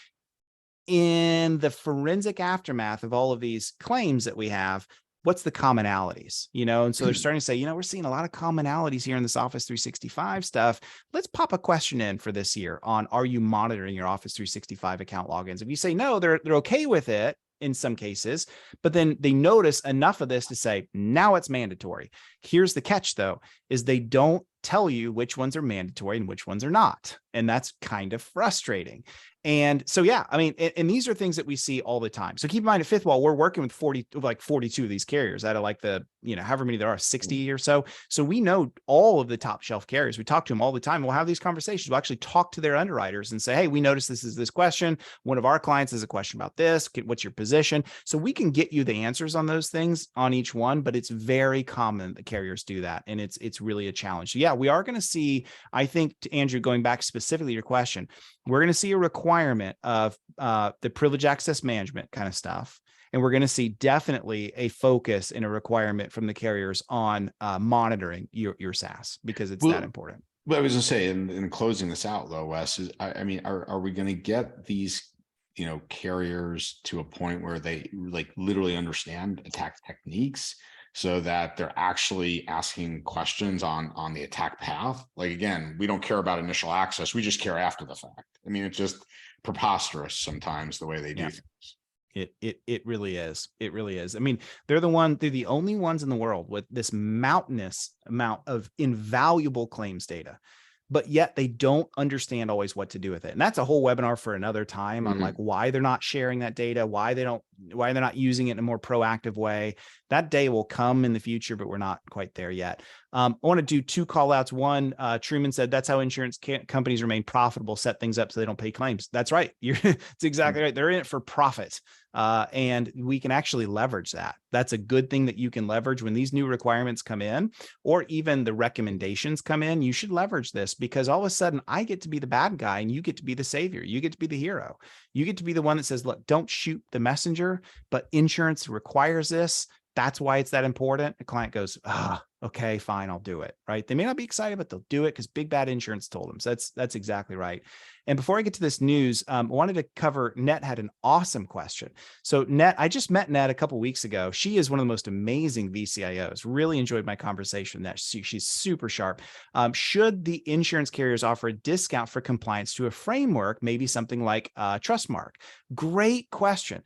in the forensic aftermath of all of these claims that we have, what's the commonalities, and so they're starting to say, we're seeing a lot of commonalities here in this Office 365 stuff. Let's pop a question in for this year on, are you monitoring your Office 365 account logins? If you say no, they're okay with it in some cases, but then they notice enough of this to say, now it's mandatory. Here's the catch though, is they don't tell you which ones are mandatory and which ones are not. And that's kind of frustrating. And so, yeah, I mean, and these are things that we see all the time. So keep in mind at Fifth Wall, we're working with 42 of these carriers out of like the, however many there are, 60 or so. So we know all of the top shelf carriers. We talk to them all the time. We'll have these conversations. We'll actually talk to their underwriters and say, hey, we noticed this is this question. One of our clients has a question about this. What's your position? So we can get you the answers on those things on each one, but it's very common that carriers do that. And it's really a challenge. So yeah, we are going to see, I think, to Andrew, going back specifically to your question, we're going to see a requirement of the privilege access management kind of stuff. And we're going to see definitely a focus and a requirement from the carriers on monitoring your SaaS, because it's that important. But I was gonna say, in closing this out though, Wes, is I mean, are we gonna get these, carriers to a point where they like literally understand attack techniques so that they're actually asking questions on the attack path? Like, again, we don't care about initial access, we just care after the fact. I mean, it's just preposterous sometimes the way they do Yeah. things. It really is. It really is. I mean, they're the only ones in the world with this mountainous amount of invaluable claims data, but yet they don't understand always what to do with it. And that's a whole webinar for another time on like why they're not sharing that data, why they're not using it in a more proactive way. That day will come in the future, but we're not quite there yet. I want to do 2 call outs. One, Truman said, that's how insurance companies remain profitable, set things up so they don't pay claims. That's right. It's exactly right. They're in it for profit. And we can actually leverage that. That's a good thing that you can leverage when these new requirements come in, or even the recommendations come in. You should leverage this, because all of a sudden I get to be the bad guy and you get to be the savior. You get to be the hero. You get to be the one that says, look, don't shoot the messenger, but insurance requires this. That's why it's that important. The client goes, okay, fine, I'll do it. Right. They may not be excited, but they'll do it because big bad insurance told them. So that's exactly right. And before I get to this news, I wanted to cover, Net had an awesome question. So Net, I just met Net a couple of weeks ago. She is one of the most amazing VCIOs. Really enjoyed my conversation. That she's super sharp. Should the insurance carriers offer a discount for compliance to a framework, maybe something like Trustmark? Great question.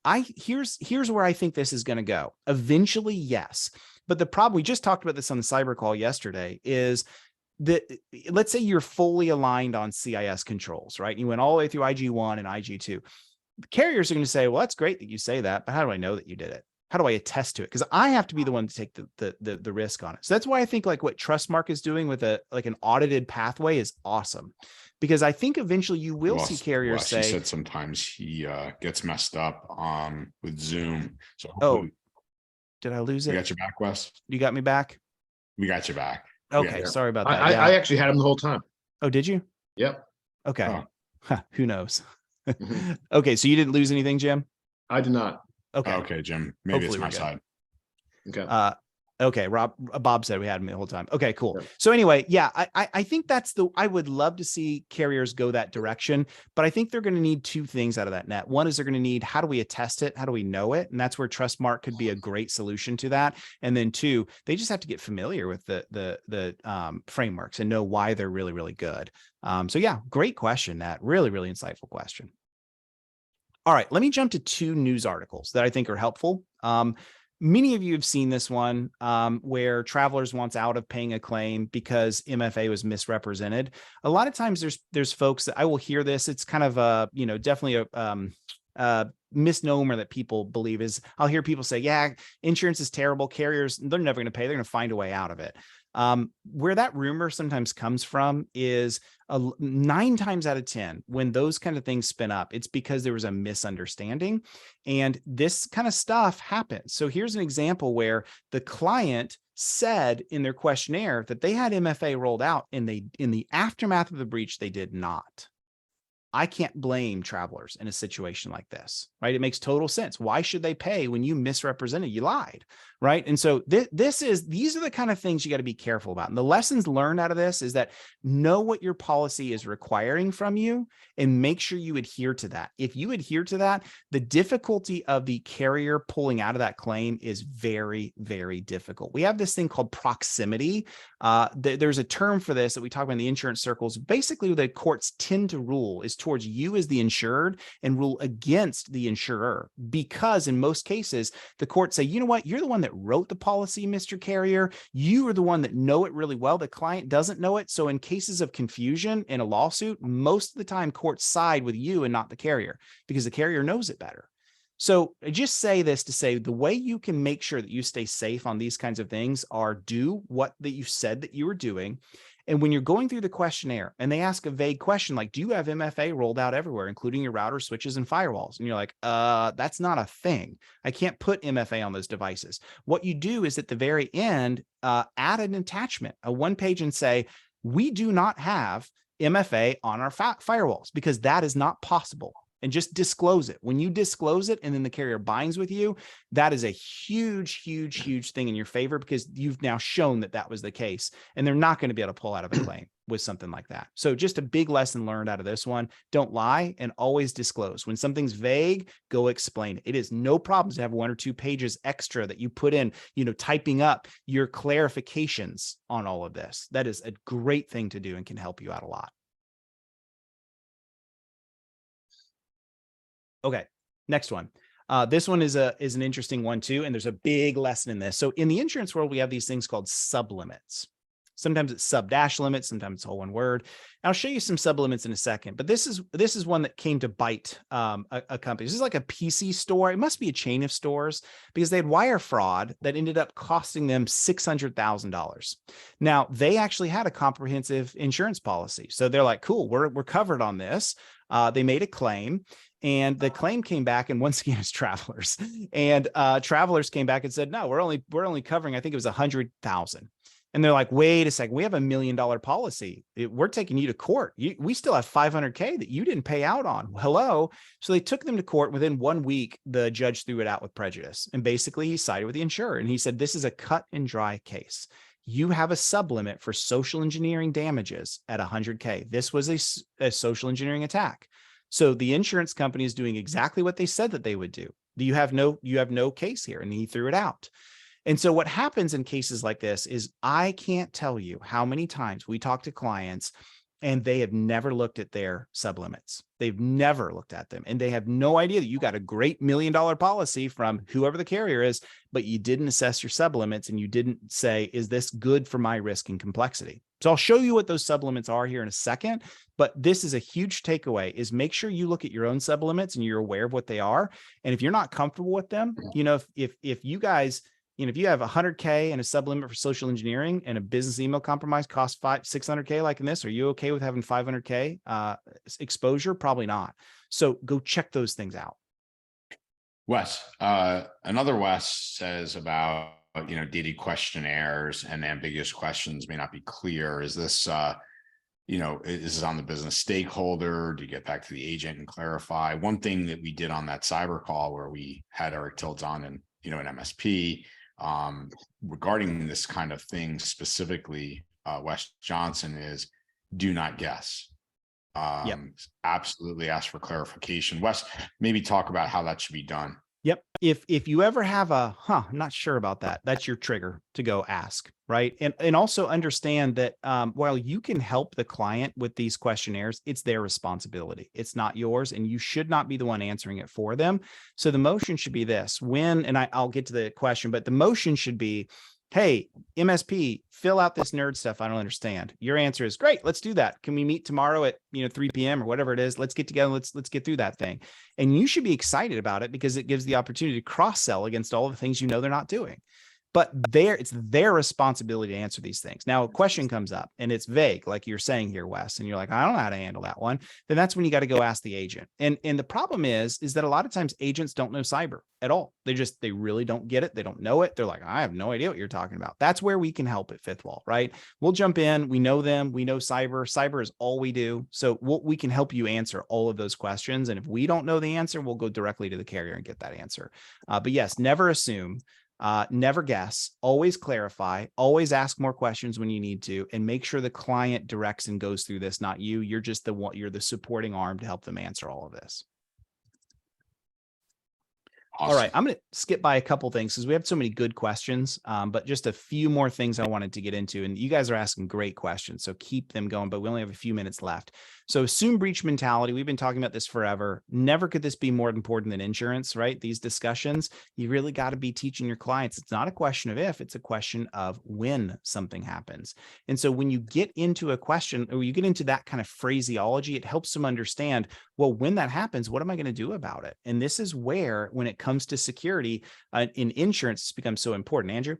Here's where I think this is going to go. Eventually, yes. But the problem, we just talked about this on the cyber call yesterday, is that let's say you're fully aligned on CIS controls, right? You went all the way through IG1 and IG2. The carriers are going to say, well, that's great that you say that, but how do I know that you did it? How do I attest to it? Because I have to be the one to take the risk on it. So that's why I think like what Trustmark is doing with an audited pathway is awesome. Because I think eventually you will see carriers say, he said sometimes he gets messed up with Zoom. So did I lose it? We got your back, Wes. You got me back? We got you back. Okay, sorry about that. I actually had him the whole time. Oh, did you? Yep. Okay. Who knows? Okay, so you didn't lose anything, Jim? I did not. Okay. Okay, Jim. Maybe Hopefully it's my side. Okay. Okay, Bob said we had him the whole time. Okay, cool. Yep. So anyway, yeah, I think I would love to see carriers go that direction, but I think they're going to need 2 things out of that, Net. One is they're going to need, how do we attest it? How do we know it? And that's where Trustmark could be a great solution to that. And then 2, they just have to get familiar with the frameworks and know why they're really, really good. So yeah, great question, Net. Really, really insightful question. All right, let me jump to 2 news articles that I think are helpful. Many of you have seen this one where Travelers wants out of paying a claim because MFA was misrepresented. A lot of times there's folks that I will hear this. It's kind of a, definitely a misnomer that people believe is, I'll hear people say, yeah, insurance is terrible. Carriers, they're never going to pay. They're going to find a way out of it. Where that rumor sometimes comes from is 9 times out of 10, when those kind of things spin up, it's because there was a misunderstanding and this kind of stuff happens. So here's an example where the client said in their questionnaire that they had MFA rolled out and in the aftermath of the breach, they did not. I can't blame Travelers in a situation like this, right? It makes total sense. Why should they pay when you misrepresented, you lied, right? And so these are the kind of things you got to be careful about. And the lessons learned out of this is that know what your policy is requiring from you and make sure you adhere to that. If you adhere to that, the difficulty of the carrier pulling out of that claim is very, very difficult. We have this thing called proximity. There's a term for this that we talk about in the insurance circles. Basically, the courts tend to rule is towards you as the insured and rule against the insurer, because in most cases, the courts say, you know what, you're the one that wrote the policy, Mr. Carrier. You are the one that know it really well. The client doesn't know it. So in cases of confusion in a lawsuit, most of the time courts side with you and not the carrier because the carrier knows it better. So I just say this to say the way you can make sure that you stay safe on these kinds of things are do what that you said that you were doing. And when you're going through the questionnaire and they ask a vague question, like, do you have MFA rolled out everywhere, including your router, switches, and firewalls? And you're like, that's not a thing. I can't put MFA on those devices. What you do is at the very end, add an attachment, a 1-page, and say, we do not have MFA on our firewalls because that is not possible. and just disclose it. When you disclose it and then the carrier binds with you, that is a huge, huge, huge thing in your favor, because you've now shown that that was the case, and they're not going to be able to pull out of a claim with something like that. So just a big lesson learned out of this one. Don't lie and always disclose. When something's vague, go explain it. It is no problem to have 1 or 2 pages extra that you put in, typing up your clarifications on all of this. That is a great thing to do and can help you out a lot. Okay, next one. This one is an interesting one too, and there's a big lesson in this. So in the insurance world, we have these things called sublimits. Sometimes it's sub-dash limits, sometimes it's all one word. And I'll show you some sublimits in a second, but this is one that came to bite a company. This is like a PC store. It must be a chain of stores, because they had wire fraud that ended up costing them $600,000. Now, they actually had a comprehensive insurance policy. So they're like, cool, we're covered on this. They made a claim. And the claim came back, and once again, it's Travelers. And Travelers came back and said, no, we're only covering, I think it was 100,000. And they're like, wait a second, we have $1 million policy. We're taking you to court. We still have $500K that you didn't pay out on. Hello. So they took them to court. Within 1 week, the judge threw it out with prejudice. And basically he sided with the insurer. And he said, this is a cut and dry case. You have a sublimit for social engineering damages at 100K. This was a social engineering attack. So the insurance company is doing exactly what they said that they would do. You have no case here. And he threw it out. And so what happens in cases like this is, I can't tell you how many times we talk to clients and they have never looked at their sublimits. They've never looked at them, and they have no idea that you got a great $1 million policy from whoever the carrier is, but you didn't assess your sublimits and you didn't say, is this good for my risk and complexity? So I'll show you what those sublimits are here in a second, but this is a huge takeaway, is make sure you look at your own sublimits and you're aware of what they are. And if you're not comfortable with them, if you guys, if you have 100K and a sublimit for social engineering and a business email compromise costs $600K like in this, are you okay with having 500K exposure? Probably not. So go check those things out. Wes, another Wes says about, data questionnaires and ambiguous questions may not be clear. Is this, is this on the business stakeholder? Do you get back to the agent and clarify? One thing that we did on that cyber call where we had Eric Tilds on and, an MSP, regarding this kind of thing specifically, Wes Johnson, is do not guess. Absolutely ask for clarification. Wes, maybe talk about how that should be done. Yep. If you ever have I'm not sure about that, that's your trigger to go ask, right? And also understand that while you can help the client with these questionnaires, it's their responsibility. It's not yours, and you should not be the one answering it for them. So the motion should be this: I'll get to the question, but the motion should be, hey, MSP, fill out this nerd stuff I don't understand. Your answer is, great, let's do that. Can we meet tomorrow at 3 p.m. or whatever it is? Let's get together. Let's get through that thing. And you should be excited about it, because it gives the opportunity to cross-sell against all the things they're not doing. But it's their responsibility to answer these things. Now, a question comes up and it's vague, like you're saying here, Wes, and you're like, I don't know how to handle that one. Then that's when you got to go ask the agent. And the problem is that a lot of times agents don't know cyber at all. They really don't get it. They don't know it. They're like, I have no idea what you're talking about. That's where we can help at Fifth Wall, right? We'll jump in. We know them. We know cyber. Cyber is all we do. So we can help you answer all of those questions. And if we don't know the answer, we'll go directly to the carrier and get that answer. But yes, never assume. Never guess, always clarify, always ask more questions when you need to, and make sure the client directs and goes through this, not you. You're just you're the supporting arm to help them answer all of this. Awesome. All right, I'm going to skip by a couple things because we have so many good questions, but just a few more things I wanted to get into. And you guys are asking great questions, so keep them going, but we only have a few minutes left. So assume breach mentality. We've been talking about this forever. Never could this be more important than insurance, right? These discussions, you really got to be teaching your clients. It's not a question of if, it's a question of when something happens. And so when you get into a question, or you get into that kind of phraseology, it helps them understand, well, when that happens, what am I going to do about it? And this is where, when it comes to security in insurance, it's become so important. Andrew?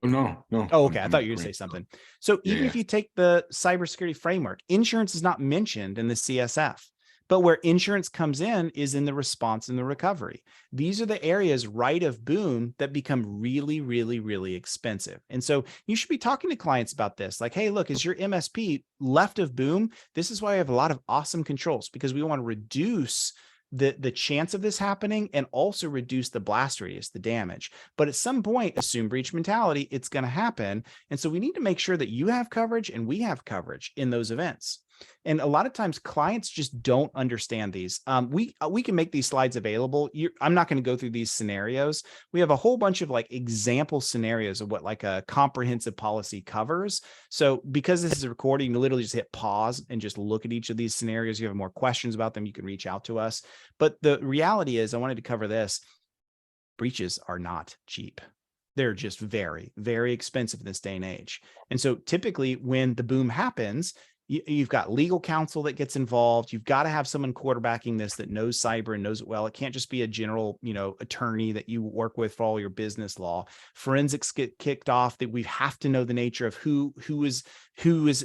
No. Oh, okay. I thought you were going to say something. So even if you take the cybersecurity framework, insurance is not mentioned in the CSF, But where insurance comes in is in the response and the recovery. These are the areas right of boom that become really, really, really expensive. And so you should be talking to clients about this. Like, hey, look, is your MSP left of boom? This is why I have a lot of awesome controls, because we want to reduce the chance of this happening and also reduce the blast radius, the damage. But at some point, assume breach mentality, it's going to happen. And so we need to make sure that you have coverage and we have coverage in those events. And a lot of times clients just don't understand these. We can make these slides available. I'm not going to go through these scenarios. We have a whole bunch of like example scenarios of what like a comprehensive policy covers. So because this is a recording, you literally just hit pause and just look at each of these scenarios. If you have more questions about them, you can reach out to us. But the reality is, I wanted to cover this. Breaches are not cheap. They're just very, very expensive in this day and age. And so typically when the boom happens, you've got legal counsel that gets involved. You've got to have someone quarterbacking this that knows cyber and knows it well. It can't just be a general, attorney that you work with for all your business law. Forensics get kicked off. That we have to know the nature of who is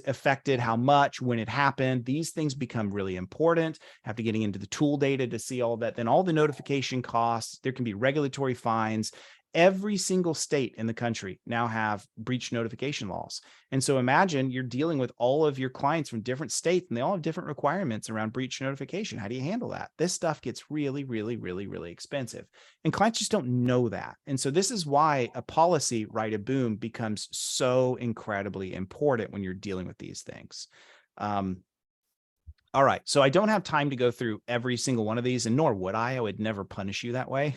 affected, how much, when it happened. These things become really important. Have to getting into the tool data to see all of that. Then all the notification costs. There can be regulatory fines. Every single state in the country now have breach notification laws. And so imagine you're dealing with all of your clients from different states and they all have different requirements around breach notification. How do you handle that? This stuff gets really, really, really, really expensive. And clients just don't know that. And so this is why a policy right of boom becomes so incredibly important when you're dealing with these things. All right. So I don't have time to go through every single one of these, and nor would I. I would never punish you that way.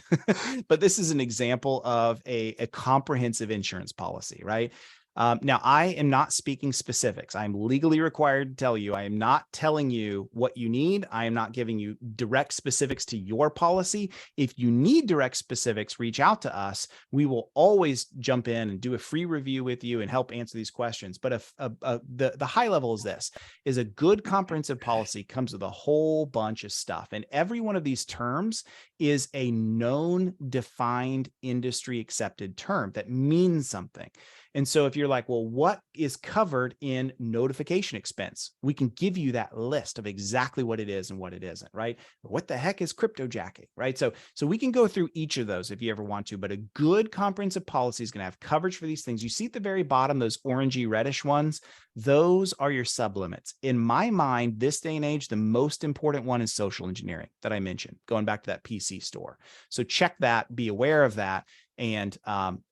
But this is an example of a comprehensive insurance policy, right? Now, I am not speaking specifics. I'm legally required to tell you. I am not telling you what you need. I am not giving you direct specifics to your policy. If you need direct specifics, reach out to us. We will always jump in and do a free review with you and help answer these questions. But the high level is this, is a good comprehensive policy comes with a whole bunch of stuff. And every one of these terms is a known, defined, industry accepted term that means something. And so if you're like, well, what is covered in notification expense? We can give you that list of exactly what it is and what it isn't, right? What the heck is cryptojacking, right? So we can go through each of those if you ever want to, but a good comprehensive policy is going to have coverage for these things. You see at the very bottom, those orangey reddish ones, those are your sublimits. In my mind, this day and age, the most important one is social engineering that I mentioned, going back to that PC store. So check that, be aware of that. And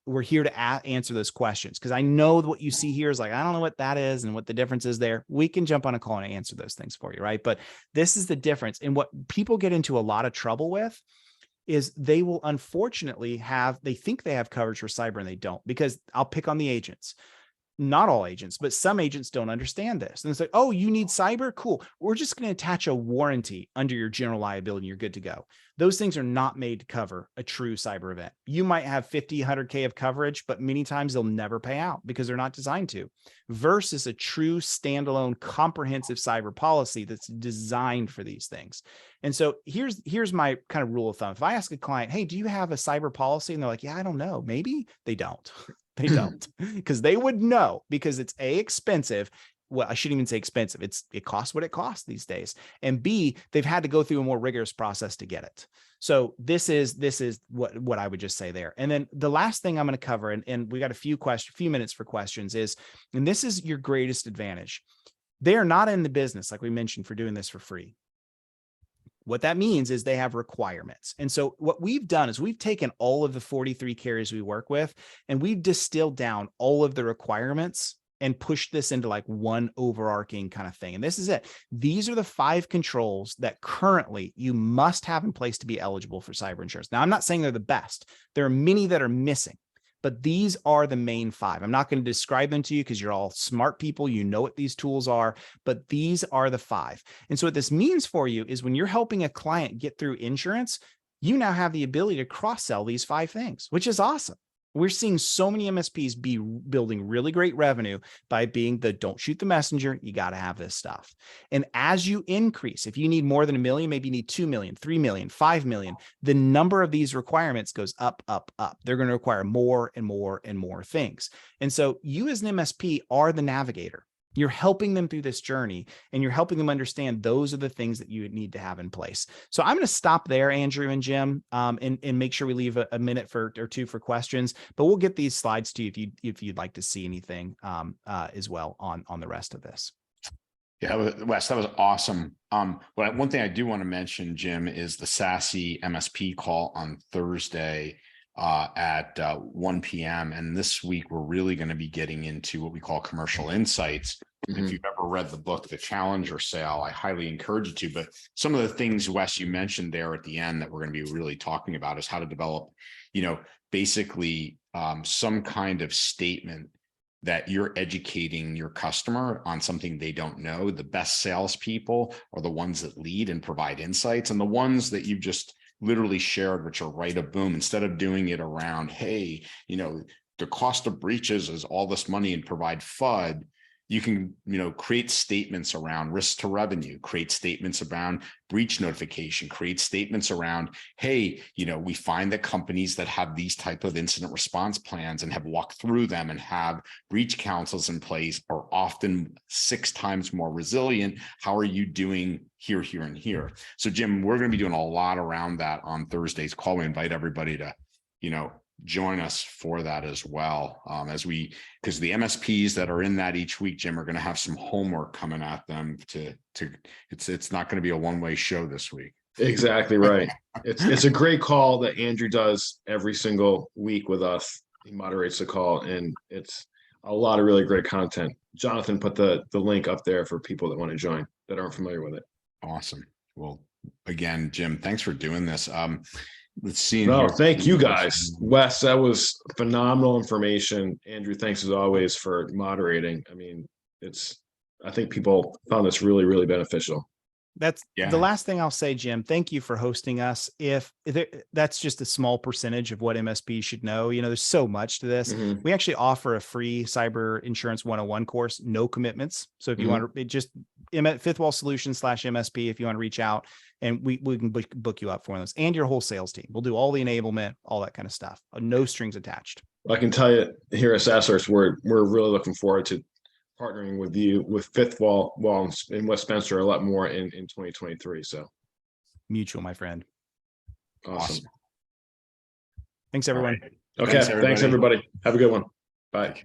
we're here to answer those questions, because I know what you see here is like, I don't know what that is and what the difference is there. We can jump on a call and answer those things for you, right? But this is the difference. And what people get into a lot of trouble with is they will unfortunately they think they have coverage for cyber and they don't, because I'll pick on the agents. Not all agents, but some agents don't understand this. And it's like, oh, you need cyber? Cool. We're just going to attach a warranty under your general liability and you're good to go. Those things are not made to cover a true cyber event. You might have 50, 100K of coverage, but many times they'll never pay out because they're not designed to, versus a true standalone comprehensive cyber policy that's designed for these things. And so here's my kind of rule of thumb. If I ask a client, hey, do you have a cyber policy? And they're like, yeah, I don't know. Maybe they don't. They don't, because they would know, because it's A, expensive. Well, I shouldn't even say expensive. It costs what it costs these days. And B, they've had to go through a more rigorous process to get it. So this is what I would just say there. And then the last thing I'm going to cover, and we got a few minutes for questions, is, and this is your greatest advantage. They are not in the business, like we mentioned, for doing this for free. What that means is they have requirements. And so what we've done is we've taken all of the 43 carriers we work with, and we've distilled down all of the requirements and pushed this into like one overarching kind of thing. And this is it. These are the 5 controls that currently you must have in place to be eligible for cyber insurance. Now, I'm not saying they're the best. There are many that are missing, but these are the main 5. I'm not going to describe them to you because you're all smart people. You know what these tools are, but these are the 5. And so what this means for you is when you're helping a client get through insurance, you now have the ability to cross-sell these 5 things, which is awesome. We're seeing so many MSPs be building really great revenue by being the don't shoot the messenger. You got to have this stuff. And as you increase, if you need more than $1 million, maybe you need 2 million, 3 million, 5 million, the number of these requirements goes up, up, up. They're going to require more and more and more things. And so you as an MSP are the navigator. You're helping them through this journey, and you're helping them understand those are the things that you need to have in place. So I'm going to stop there, Andrew and Jim, and make sure we leave a minute or two for questions, but we'll get these slides to you if you'd like to see anything as well on the rest of this. Yeah, Wes, that was awesome. But one thing I do want to mention, Jim, is the SASE MSP call on Thursday at 1 p.m. And this week, we're really going to be getting into what we call commercial insights. If you've ever read the book, The Challenger Sale, I highly encourage you to. But some of the things, Wes, you mentioned there at the end that we're going to be really talking about is how to develop, basically some kind of statement that you're educating your customer on something they don't know. The best salespeople are the ones that lead and provide insights, and the ones that you've just literally shared, which are right of boom, instead of doing it around, hey, the cost of breaches is all this money and provide FUD. You can, create statements around risk to revenue, create statements around breach notification, create statements around, hey, we find that companies that have these type of incident response plans and have walked through them and have breach counsels in place are often 6 times more resilient. How are you doing here, here, and here? So Jim, we're going to be doing a lot around that on Thursday's call. We invite everybody to, join us for that as well. Because the MSPs that are in that each week, Jim, are going to have some homework coming at them it's not going to be a one-way show this week. Exactly right. It's a great call that Andrew does every single week with us. He moderates the call, and it's a lot of really great content. Jonathan put the link up there for people that want to join that aren't familiar with it. Awesome. Well, again, Jim, thanks for doing this. Let's see. No, thank you guys. Wes, that was phenomenal information. Andrew, thanks as always for moderating. I mean, I think people found this really, really beneficial. That's the last thing I'll say, Jim. Thank you for hosting us. That's just a small percentage of what MSP should know. There's so much to this. We actually offer a free cyber insurance 101 course, no commitments. So if you want to just Fifth Wall Solutions /MSP, if you want to reach out, and we can book you up for those, and your whole sales team. We'll do all the enablement, all that kind of stuff. No strings attached. I can tell you here at SaaS Alerts, we're really looking forward to partnering with you with Fifth Wall and Wes Spencer a lot more in 2023. So mutual, my friend. Awesome. Thanks, everyone. Right. Okay. Thanks, everybody. Have a good one. Bye.